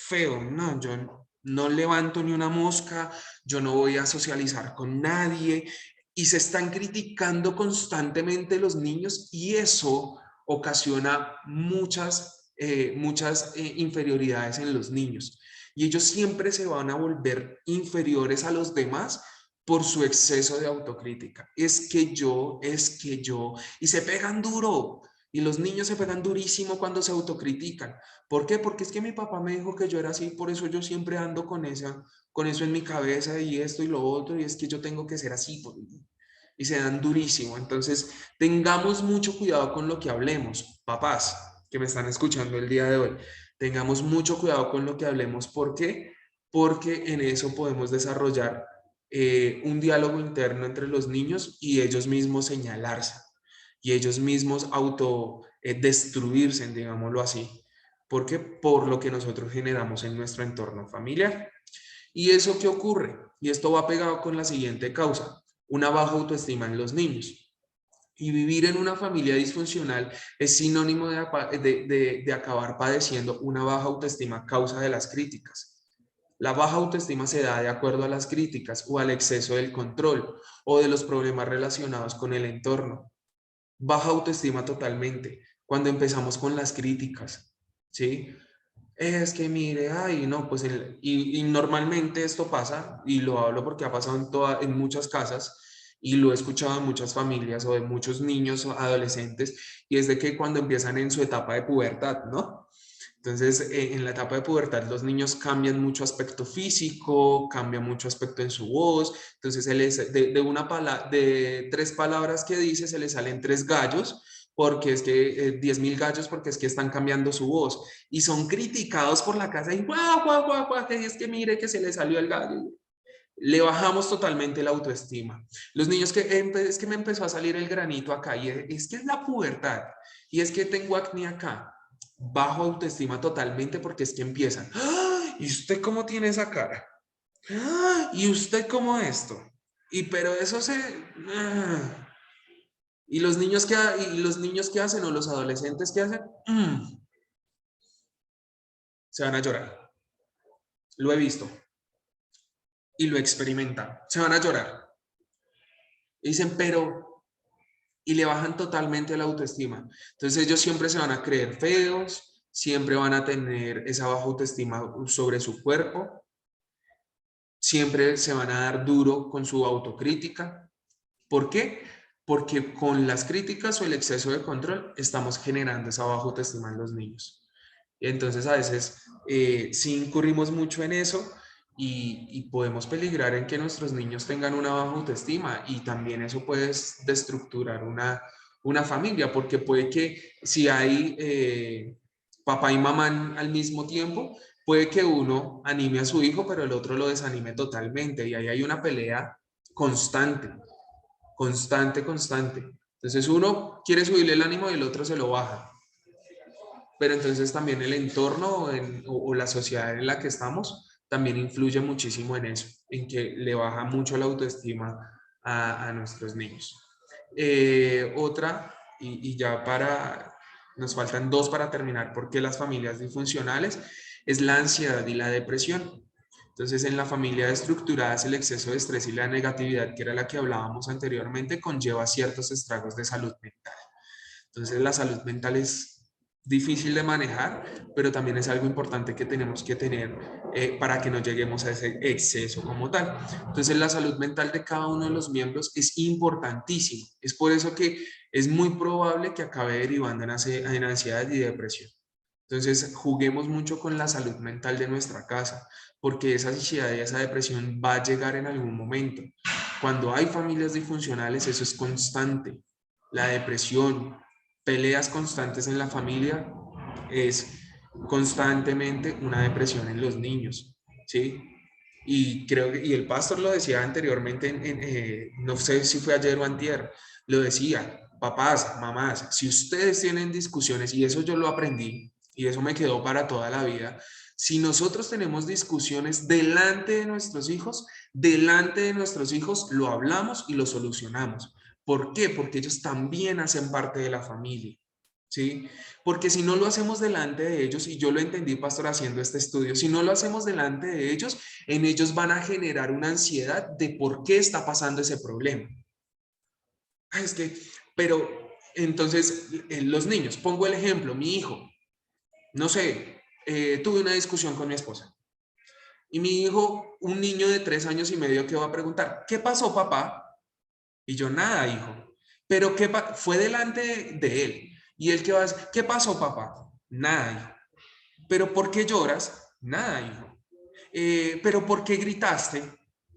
feo, no, yo no levanto ni una mosca, yo no voy a socializar con nadie, y se están criticando constantemente los niños y eso ocasiona muchas inferioridades en los niños. Y ellos siempre se van a volver inferiores a los demás por su exceso de autocrítica. Es que yo, y se pegan duro. Y los niños se pegan durísimo cuando se autocritican. ¿Por qué? Porque es que mi papá me dijo que yo era así, por eso yo siempre ando con eso en mi cabeza y esto y lo otro, y es que yo tengo que ser así. Y se dan durísimo. Entonces, tengamos mucho cuidado con lo que hablemos. Papás que me están escuchando el día de hoy, tengamos mucho cuidado con lo que hablemos. ¿Por qué? Porque en eso podemos desarrollar un diálogo interno entre los niños y ellos mismos señalarse y ellos mismos destruirse, digámoslo así. ¿Por qué? Por lo que nosotros generamos en nuestro entorno familiar. ¿Y eso qué ocurre? Y esto va pegado con la siguiente causa, una baja autoestima en los niños. Y vivir en una familia disfuncional es sinónimo de acabar padeciendo una baja autoestima a causa de las críticas. La baja autoestima se da de acuerdo a las críticas o al exceso del control o de los problemas relacionados con el entorno. Baja autoestima totalmente cuando empezamos con las críticas, ¿sí? Es que mire, ay, no, pues, y normalmente esto pasa, y lo hablo porque ha pasado en muchas casas, y lo he escuchado en muchas familias o de muchos niños o adolescentes, y es de que cuando empiezan en su etapa de pubertad, ¿no? Entonces, en la etapa de pubertad, los niños cambian mucho aspecto físico, cambian mucho aspecto en su voz. Entonces, de 3 palabras que dice, se le salen 3 gallos, porque es que 10.000 gallos, porque es que están cambiando su voz. Y son criticados por la casa y guau, guau, guau, guau, que es que mire que se le salió el gallo. le bajamos totalmente la autoestima. Los niños es que me empezó a salir el granito acá y es que es la pubertad y es que tengo acné acá. Bajo autoestima totalmente porque es que empiezan. ¡Ah! ¿Y usted cómo tiene esa cara? ¡Ah! ¿Y usted cómo esto? Y pero eso se... ¡Ah! ¿Y los niños qué hacen o los adolescentes qué hacen? Se van a llorar. Lo he visto y lo experimentan. Se van a llorar. Y dicen, pero... Y le bajan totalmente la autoestima. Entonces ellos siempre se van a creer feos, siempre van a tener esa baja autoestima sobre su cuerpo, siempre se van a dar duro con su autocrítica. ¿Por qué? Porque con las críticas o el exceso de control estamos generando esa baja autoestima en los niños. Entonces a veces sí incurrimos mucho en eso y podemos peligrar en que nuestros niños tengan una baja autoestima y también eso puede destructurar una familia porque puede que si hay papá y mamá al mismo tiempo, puede que uno anime a su hijo pero el otro lo desanime totalmente y ahí hay una pelea constante, constante, constante. Entonces uno quiere subirle el ánimo y el otro se lo baja, pero entonces también el entorno o la sociedad en la que estamos también influye muchísimo en eso, en que le baja mucho la autoestima a nuestros niños. Otra, y ya nos faltan dos para terminar, porque las familias disfuncionales es la ansiedad y la depresión. Entonces, en la familia estructurada, el exceso de estrés y la negatividad, que era la que hablábamos anteriormente, conlleva ciertos estragos de salud mental. Entonces la salud mental es difícil de manejar, pero también es algo importante que tenemos que tener para que no lleguemos a ese exceso como tal. Entonces la salud mental de cada uno de los miembros es importantísimo. Es por eso que es muy probable que acabe derivando en ansiedad y depresión. Entonces juguemos mucho con la salud mental de nuestra casa, porque esa ansiedad y esa depresión va a llegar en algún momento. Cuando hay familias disfuncionales, eso es constante. La depresión, peleas constantes en la familia es constantemente una depresión en los niños, ¿sí? Y creo que, y el pastor lo decía anteriormente, no sé si fue ayer o antier, lo decía, papás, mamás, si ustedes tienen discusiones, y eso yo lo aprendí, y eso me quedó para toda la vida, si nosotros tenemos discusiones delante de nuestros hijos lo hablamos y lo solucionamos. ¿Por qué? Porque ellos también hacen parte de la familia. ¿Sí? Porque si no lo hacemos delante de ellos, y yo lo entendí, pastor, haciendo este estudio, si no lo hacemos delante de ellos, en ellos van a generar una ansiedad de por qué está pasando ese problema. Es que, pero entonces, los niños, pongo el ejemplo, mi hijo, no sé, tuve una discusión con mi esposa. Y mi hijo, un niño de 3 años y medio, que va a preguntar, ¿qué pasó, papá? Y yo, nada, hijo. Pero fue delante de él. Y él que va a decir, ¿qué pasó, papá? Nada, hijo. ¿Pero por qué lloras? Nada, hijo. ¿Pero por qué gritaste?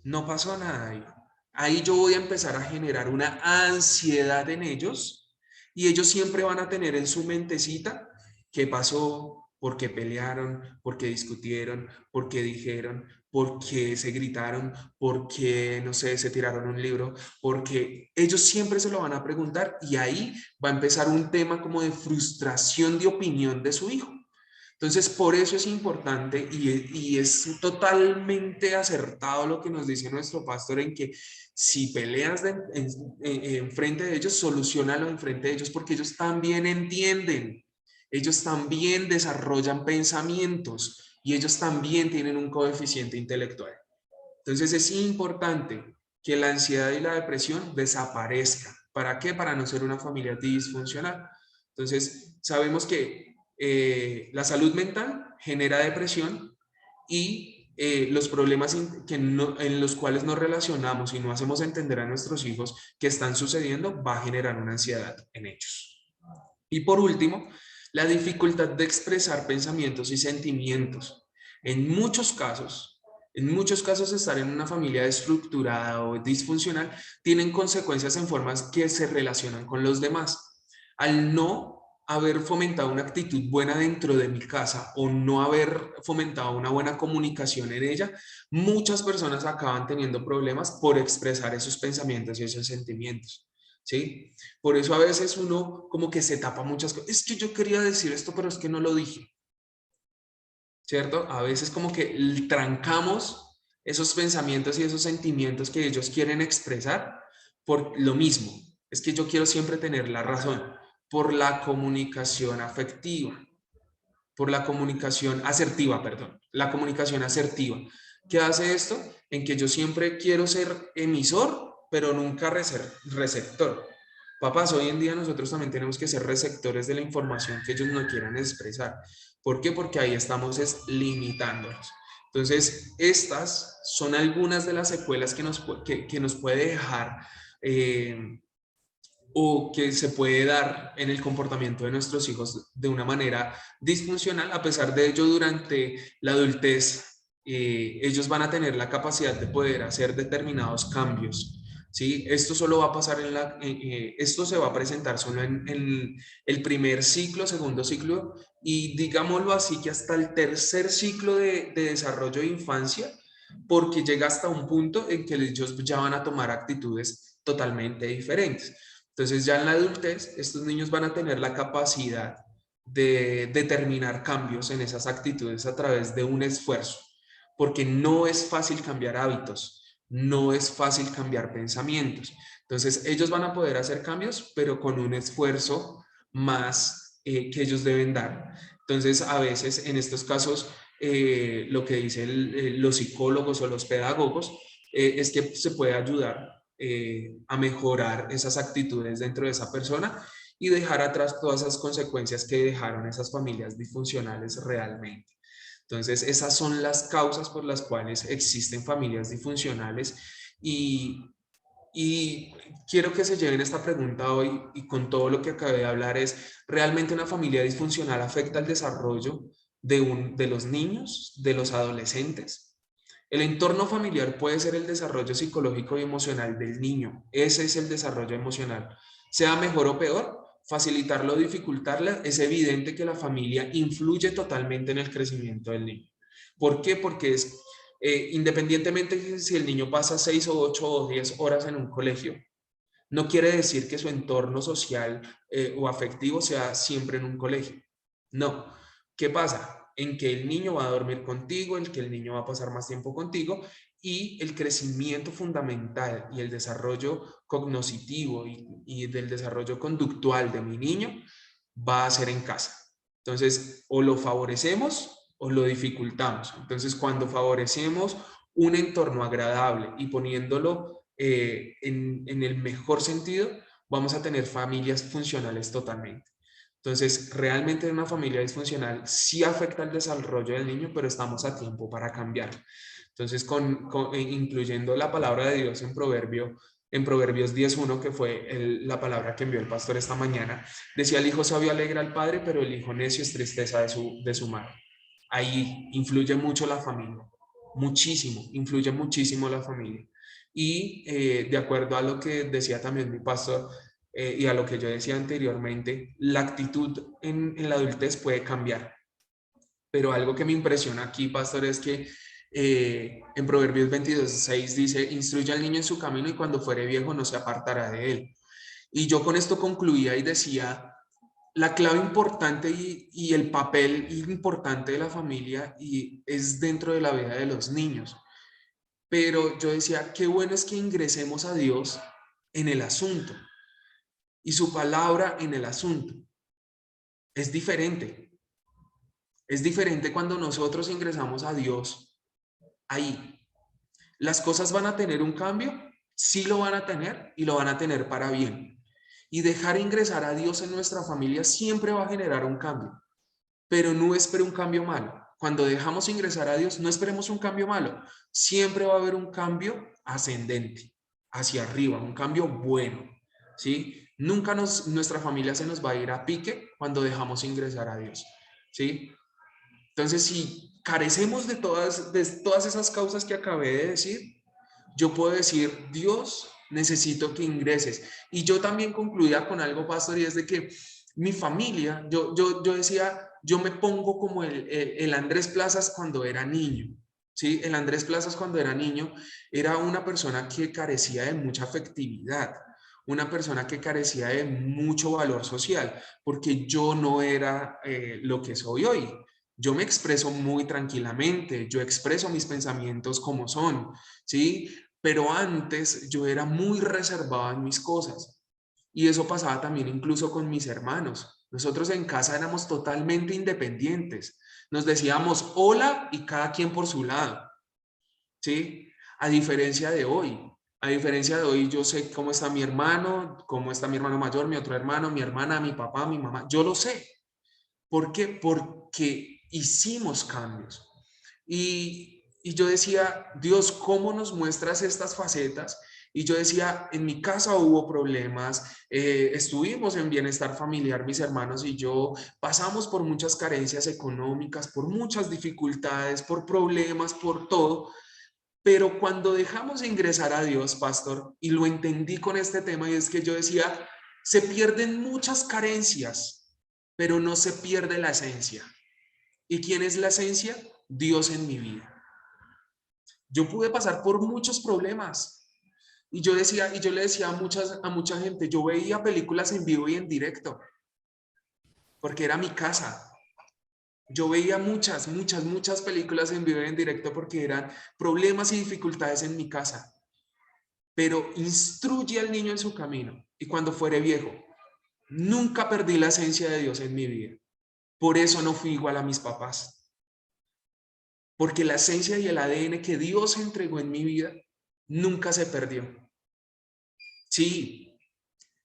No pasó nada, hijo. Ahí yo voy a empezar a generar una ansiedad en ellos y ellos siempre van a tener en su mentecita qué pasó, por qué pelearon, por qué discutieron, por qué dijeron, por qué se gritaron, por qué, no sé, se tiraron un libro, porque ellos siempre se lo van a preguntar y ahí va a empezar un tema como de frustración de opinión de su hijo. Entonces, por eso es importante y es totalmente acertado lo que nos dice nuestro pastor en que si peleas en frente de ellos, solucionalo en frente de ellos porque ellos también entienden, ellos también desarrollan pensamientos y ellos también tienen un coeficiente intelectual. Entonces, es importante que la ansiedad y la depresión desaparezcan. ¿Para qué? Para no ser una familia disfuncional. Entonces, sabemos que la salud mental genera depresión y los problemas en los cuales nos relacionamos y no hacemos entender a nuestros hijos que están sucediendo va a generar una ansiedad en ellos. Y por último, la dificultad de expresar pensamientos y sentimientos. En muchos casos, estar en una familia desestructurada o disfuncional tienen consecuencias en formas que se relacionan con los demás. Al no haber fomentado una actitud buena dentro de mi casa o no haber fomentado una buena comunicación en ella, muchas personas acaban teniendo problemas por expresar esos pensamientos y esos sentimientos, ¿sí? Por eso a veces uno como que se tapa muchas cosas. Es que yo quería decir esto, pero es que no lo dije, ¿cierto? A veces como que trancamos esos pensamientos y esos sentimientos que ellos quieren expresar por lo mismo. Es que yo quiero siempre tener la razón por la comunicación afectiva, por la comunicación asertiva, perdón, la comunicación asertiva. ¿Qué hace esto? En que yo siempre quiero ser emisor, pero nunca receptor. Papás, hoy en día nosotros también tenemos que ser receptores de la información que ellos no quieran expresar. ¿Por qué? Porque ahí estamos limitándolos. Entonces, estas son algunas de las secuelas que nos puede dejar o que se puede dar en el comportamiento de nuestros hijos de una manera disfuncional. A pesar de ello, durante la adultez, ellos van a tener la capacidad de poder hacer determinados cambios. ¿Sí? Esto solo va a pasar esto se va a presentar solo en el primer ciclo, segundo ciclo, y digámoslo así, que hasta el tercer ciclo de desarrollo de infancia, porque llega hasta un punto en que ellos ya van a tomar actitudes totalmente diferentes. Entonces ya en la adultez, estos niños van a tener la capacidad de determinar cambios en esas actitudes a través de un esfuerzo, porque no es fácil cambiar hábitos, no es fácil cambiar pensamientos. Entonces ellos van a poder hacer cambios, pero con un esfuerzo más que ellos deben dar. Entonces a veces en estos casos, lo que dicen los psicólogos o los pedagogos es que se puede ayudar a mejorar esas actitudes dentro de esa persona y dejar atrás todas esas consecuencias que dejaron esas familias disfuncionales realmente. Entonces, esas son las causas por las cuales existen familias disfuncionales y quiero que se lleven esta pregunta hoy y con todo lo que acabé de hablar es, ¿realmente una familia disfuncional afecta el desarrollo de los niños, de los adolescentes? El entorno familiar puede ser el desarrollo psicológico y emocional del niño. Ese es el desarrollo emocional. Sea mejor o peor, facilitarlo o dificultarla, es evidente que la familia influye totalmente en el crecimiento del niño. ¿Por qué? Porque es independientemente de si el niño pasa 6 o 8 o 10 horas en un colegio, no quiere decir que su entorno social o afectivo sea siempre en un colegio. No. ¿Qué pasa? En que el niño va a dormir contigo, en que el niño va a pasar más tiempo contigo y el crecimiento fundamental y el desarrollo cognoscitivo y del desarrollo conductual de mi niño va a ser en casa. Entonces, o lo favorecemos o lo dificultamos. Entonces, cuando favorecemos un entorno agradable y poniéndolo en el mejor sentido, vamos a tener familias funcionales totalmente. Entonces, realmente una familia disfuncional sí afecta el desarrollo del niño, pero estamos a tiempo para cambiar. Entonces, incluyendo la palabra de Dios en Proverbios 10:1, que fue la palabra que envió el pastor esta mañana, decía: el hijo sabio alegra al padre, pero el hijo necio es tristeza de su madre. Ahí influye mucho la familia, muchísimo, influye muchísimo la familia. Y de acuerdo a lo que decía también mi pastor, y a lo que yo decía anteriormente, la actitud en la adultez puede cambiar. Pero algo que me impresiona aquí, pastor, es que en Proverbios 22:6 dice: instruye al niño en su camino y cuando fuere viejo no se apartará de él. Y yo con esto concluía y decía, la clave importante y el papel importante de la familia y es dentro de la vida de los niños. Pero yo decía, qué bueno es que ingresemos a Dios en el asunto y su palabra en el asunto. Es diferente. Es diferente cuando nosotros ingresamos a Dios ahí. ¿Las cosas van a tener un cambio? Sí lo van a tener y lo van a tener para bien. Y dejar ingresar a Dios en nuestra familia siempre va a generar un cambio, pero no espere un cambio malo. Cuando dejamos ingresar a Dios, no esperemos un cambio malo. Siempre va a haber un cambio ascendente, hacia arriba, un cambio bueno, ¿sí? Nunca nuestra familia se nos va a ir a pique cuando dejamos ingresar a Dios, ¿sí? Entonces, si carecemos de todas esas causas que acabé de decir, yo puedo decir: Dios, necesito que ingreses. Y yo también concluía con algo, pastor, y es de que mi familia, yo decía, yo me pongo como el Andrés Plazas cuando era niño. ¿Sí? El Andrés Plazas cuando era niño era una persona que carecía de mucha afectividad, una persona que carecía de mucho valor social, porque yo no era lo que soy hoy. Yo me expreso muy tranquilamente, yo expreso mis pensamientos como son, ¿sí? Pero antes yo era muy reservado en mis cosas. Y eso pasaba también incluso con mis hermanos. Nosotros en casa éramos totalmente independientes. Nos decíamos hola y cada quien por su lado, ¿sí? A diferencia de hoy. A diferencia de hoy, yo sé cómo está mi hermano, cómo está mi hermano mayor, mi otro hermano, mi hermana, mi papá, mi mamá. Yo lo sé. ¿Por qué? Porque hicimos cambios. Y yo decía, Dios, ¿cómo nos muestras estas facetas? Y yo decía, en mi casa hubo problemas, estuvimos en bienestar familiar, mis hermanos y yo, pasamos por muchas carencias económicas, por muchas dificultades, por problemas, por todo. Pero cuando dejamos de ingresar a Dios, pastor, y lo entendí con este tema, y es que yo decía, se pierden muchas carencias, pero no se pierde la esencia. ¿Y quién es la esencia? Dios en mi vida. Yo pude pasar por muchos problemas. Y yo decía, y yo le decía a mucha gente, yo veía películas en vivo y en directo, porque era mi casa. Yo veía muchas películas en vivo y en directo porque eran problemas y dificultades en mi casa. Pero instruye al niño en su camino y cuando fuere viejo. Nunca perdí la esencia de Dios en mi vida. Por eso no fui igual a mis papás. Porque la esencia y el ADN que Dios entregó en mi vida nunca se perdió. Sí,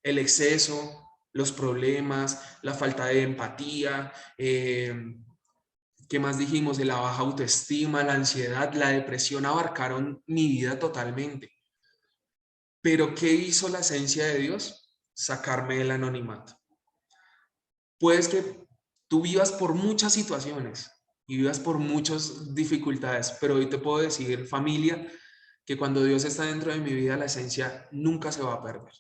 el exceso, los problemas, la falta de empatía, ¿qué más dijimos? De la baja autoestima, la ansiedad, la depresión abarcaron mi vida totalmente. Pero ¿qué hizo la esencia de Dios? Sacarme del anonimato. Puedes que tú vivas por muchas situaciones y vivas por muchas dificultades, pero hoy te puedo decir, familia, que cuando Dios está dentro de mi vida, la esencia nunca se va a perder.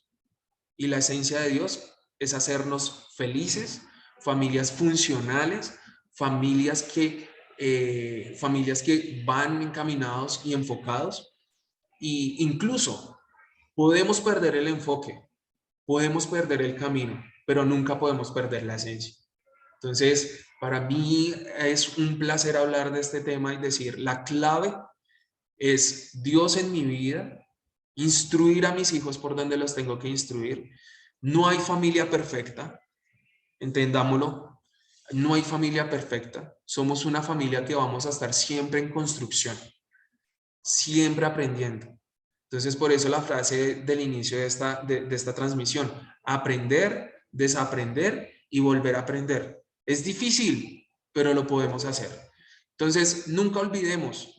Y la esencia de Dios es hacernos felices, familias funcionales, familias que van encaminados y enfocados. Y incluso podemos perder el enfoque, podemos perder el camino, pero nunca podemos perder la esencia. Entonces, para mí es un placer hablar de este tema y decir, la clave es Dios en mi vida, instruir a mis hijos por donde los tengo que instruir. No hay familia perfecta, entendámoslo, no hay familia perfecta. Somos una familia que vamos a estar siempre en construcción, siempre aprendiendo. Entonces, por eso la frase del inicio de esta transmisión, aprender, desaprender y volver a aprender. Es difícil, pero lo podemos hacer. Entonces, nunca olvidemos,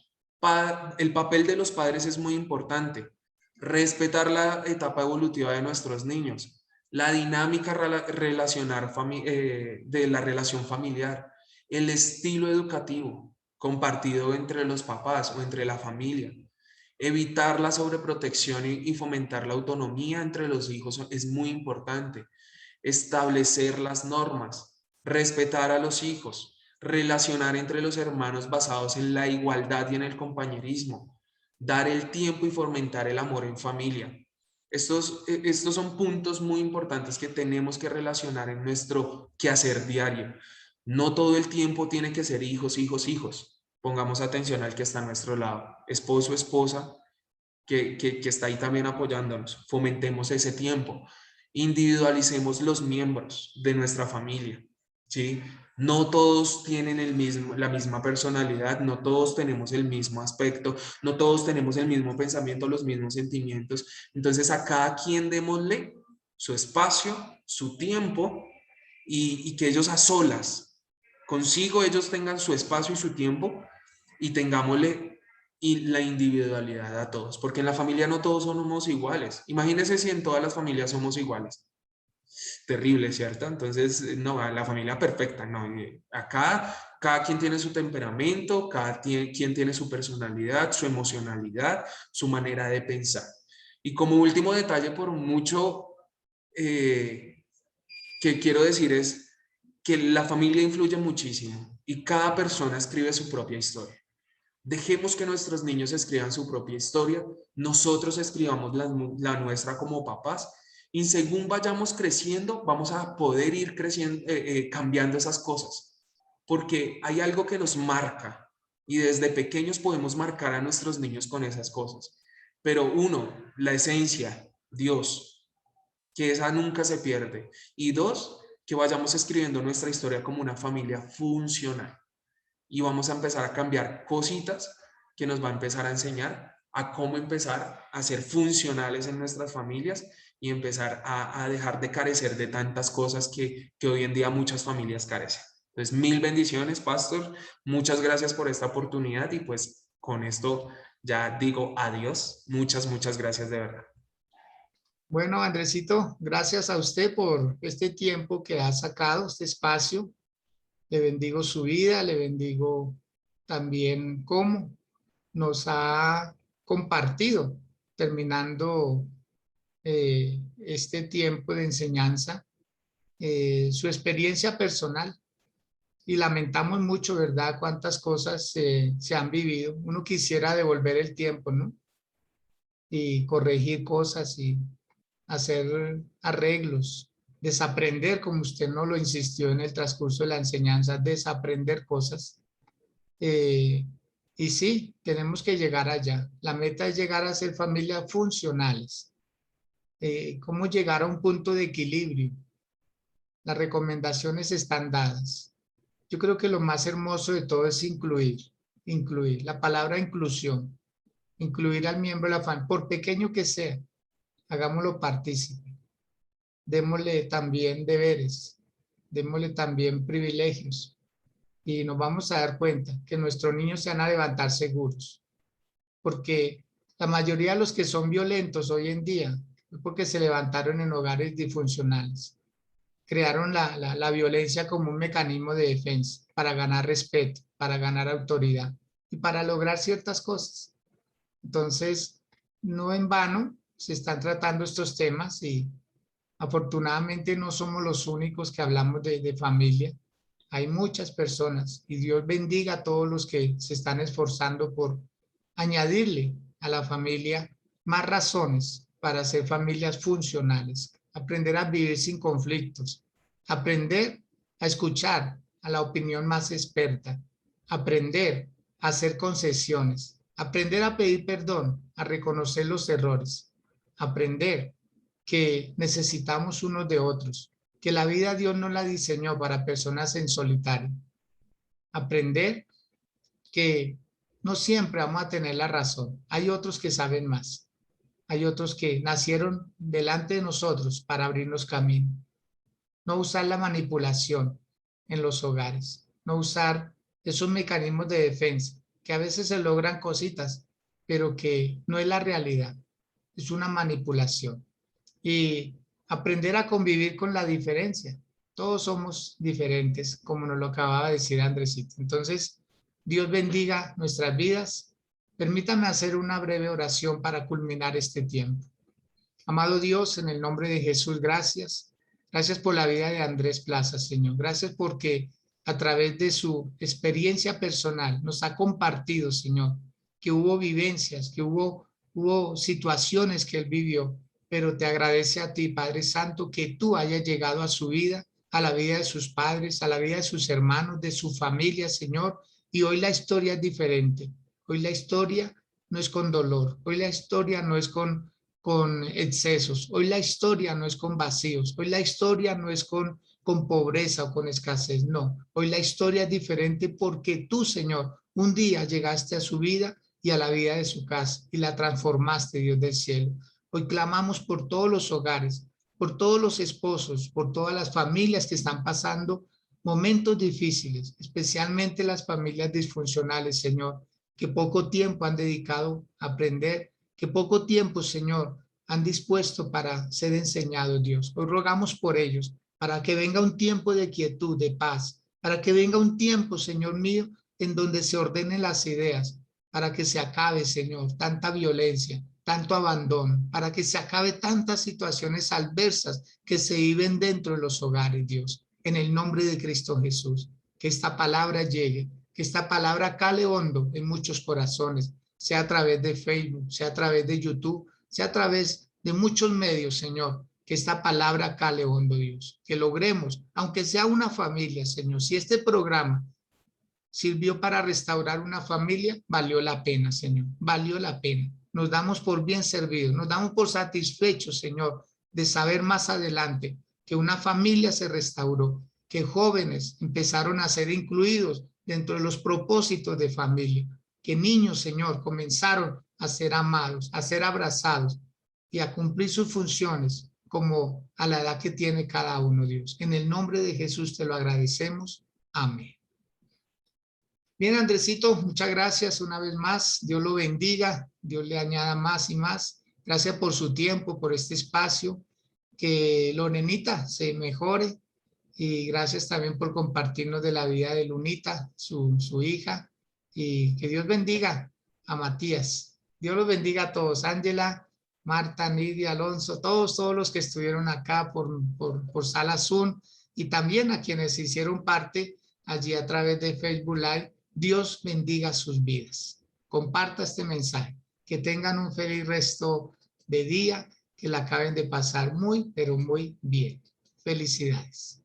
el papel de los padres es muy importante. Respetar la etapa evolutiva de nuestros niños, la dinámica de la relación familiar, el estilo educativo compartido entre los papás o entre la familia. Evitar la sobreprotección y fomentar la autonomía entre los hijos es muy importante. Establecer las normas, respetar a los hijos, relacionar entre los hermanos basados en la igualdad y en el compañerismo, dar el tiempo y fomentar el amor en familia. Estos son puntos muy importantes que tenemos que relacionar en nuestro quehacer diario. No todo el tiempo tiene que ser hijos, hijos, hijos. Pongamos atención al que está a nuestro lado, esposo, esposa, que está ahí también apoyándonos. Fomentemos ese tiempo. Individualicemos los miembros de nuestra familia, ¿sí? No todos tienen la misma personalidad, no todos tenemos el mismo aspecto, no todos tenemos el mismo pensamiento, los mismos sentimientos. Entonces a cada quien démosle su espacio, su tiempo y que ellos a solas, consigo ellos tengan su espacio y su tiempo y tengámosle y la individualidad a todos, porque en la familia no todos somos iguales. Imagínense si en todas las familias somos iguales. Terrible, ¿cierto? Entonces, no, la familia perfecta, no. Acá cada quien tiene su temperamento, quien tiene su personalidad, su emocionalidad, su manera de pensar. Y como último detalle, por mucho que que quiero decir es que la familia influye muchísimo y cada persona escribe su propia historia. Dejemos que nuestros niños escriban su propia historia, nosotros escribamos la nuestra como papás, y según vayamos creciendo, vamos a poder ir creciendo, cambiando esas cosas, porque hay algo que nos marca y desde pequeños podemos marcar a nuestros niños con esas cosas. Pero uno, la esencia, Dios, que esa nunca se pierde. Y dos, que vayamos escribiendo nuestra historia como una familia funcional. Y vamos a empezar a cambiar cositas que nos va a empezar a enseñar a cómo empezar a ser funcionales en nuestras familias y empezar a dejar de carecer de tantas cosas que hoy en día muchas familias carecen. Entonces, mil bendiciones, pastor. Muchas gracias por esta oportunidad y pues con esto ya digo adiós. Muchas gracias de verdad. Bueno, Andresito, gracias a usted por este tiempo que ha sacado, este espacio. Le bendigo su vida, le bendigo también cómo nos ha compartido, terminando este tiempo de enseñanza, su experiencia personal. Y lamentamos mucho, ¿verdad?, cuántas cosas se han vivido. Uno quisiera devolver el tiempo, ¿no? Y corregir cosas y hacer arreglos, desaprender, como usted no lo insistió en el transcurso de la enseñanza, desaprender cosas. Eh, y sí, tenemos que llegar allá. La meta es llegar a ser familias funcionales. ¿Cómo llegar a un punto de equilibrio? Las recomendaciones están dadas. Yo creo que lo más hermoso de todo es incluir. La palabra inclusión, incluir al miembro de la familia, por pequeño que sea, hagámoslo partícipe. Démosle también deberes, démosle también privilegios y nos vamos a dar cuenta que nuestros niños se van a levantar seguros, porque la mayoría de los que son violentos hoy en día es porque se levantaron en hogares disfuncionales. Crearon la violencia como un mecanismo de defensa para ganar respeto, para ganar autoridad y para lograr ciertas cosas. Entonces, no en vano se están tratando estos temas y afortunadamente no somos los únicos que hablamos de familia. Hay muchas personas y Dios bendiga a todos los que se están esforzando por añadirle a la familia más razones para ser familias funcionales, aprender a vivir sin conflictos, aprender a escuchar a la opinión más experta, aprender a hacer concesiones, aprender a pedir perdón, a reconocer los errores, aprender que necesitamos unos de otros, que la vida Dios no la diseñó para personas en solitario. Aprender que no siempre vamos a tener la razón. Hay otros que saben más. Hay otros que nacieron delante de nosotros para abrirnos camino. No usar la manipulación en los hogares. No usar esos mecanismos de defensa, que a veces se logran cositas, pero que no es la realidad. Es una manipulación. Y aprender a convivir con la diferencia. Todos somos diferentes, como nos lo acababa de decir Andresito. Entonces, Dios bendiga nuestras vidas. Permítame hacer una breve oración para culminar este tiempo. Amado Dios, en el nombre de Jesús, gracias. Gracias por la vida de Andrés Plaza, Señor. Gracias porque a través de su experiencia personal nos ha compartido, Señor, que hubo vivencias, que hubo situaciones que él vivió, pero te agradece a ti, Padre Santo, que tú hayas llegado a su vida, a la vida de sus padres, a la vida de sus hermanos, de su familia, Señor, y hoy la historia es diferente. Hoy la historia no es con dolor, hoy la historia no es con excesos, hoy la historia no es con vacíos, hoy la historia no es con pobreza o con escasez, no, hoy la historia es diferente porque tú, Señor, un día llegaste a su vida y a la vida de su casa y la transformaste, Dios del cielo. Hoy clamamos por todos los hogares, por todos los esposos, por todas las familias que están pasando momentos difíciles, especialmente las familias disfuncionales, Señor, que poco tiempo han dedicado a aprender, que poco tiempo, Señor, han dispuesto para ser enseñados, Dios. Hoy rogamos por ellos, para que venga un tiempo de quietud, de paz, para que venga un tiempo, Señor mío, en donde se ordenen las ideas, para que se acabe, Señor, tanta violencia, tanto abandono, para que se acabe tantas situaciones adversas que se viven dentro de los hogares, Dios. En el nombre de Cristo Jesús, que esta palabra llegue, que esta palabra cale hondo en muchos corazones, sea a través de Facebook, sea a través de YouTube, sea a través de muchos medios, Señor, que esta palabra cale hondo, Dios, que logremos, aunque sea una familia, Señor, si este programa sirvió para restaurar una familia, valió la pena, Señor, valió la pena. Nos damos por bien servidos, nos damos por satisfechos, Señor, de saber más adelante que una familia se restauró, que jóvenes empezaron a ser incluidos dentro de los propósitos de familia, que niños, Señor, comenzaron a ser amados, a ser abrazados y a cumplir sus funciones como a la edad que tiene cada uno, Dios. En el nombre de Jesús te lo agradecemos. Amén. Bien, Andresito, muchas gracias una vez más. Dios lo bendiga, Dios le añada más y más. Gracias por su tiempo, por este espacio. Que Lorenita se mejore y gracias también por compartirnos de la vida de Lunita, su hija. Y que Dios bendiga a Matías. Dios los bendiga a todos. Ángela, Marta, Nidia, Alonso, todos los que estuvieron acá por Sala Zoom y también a quienes hicieron parte allí a través de Facebook Live. Dios bendiga sus vidas. Comparta este mensaje. Que tengan un feliz resto de día, que la acaben de pasar muy, pero muy bien. Felicidades.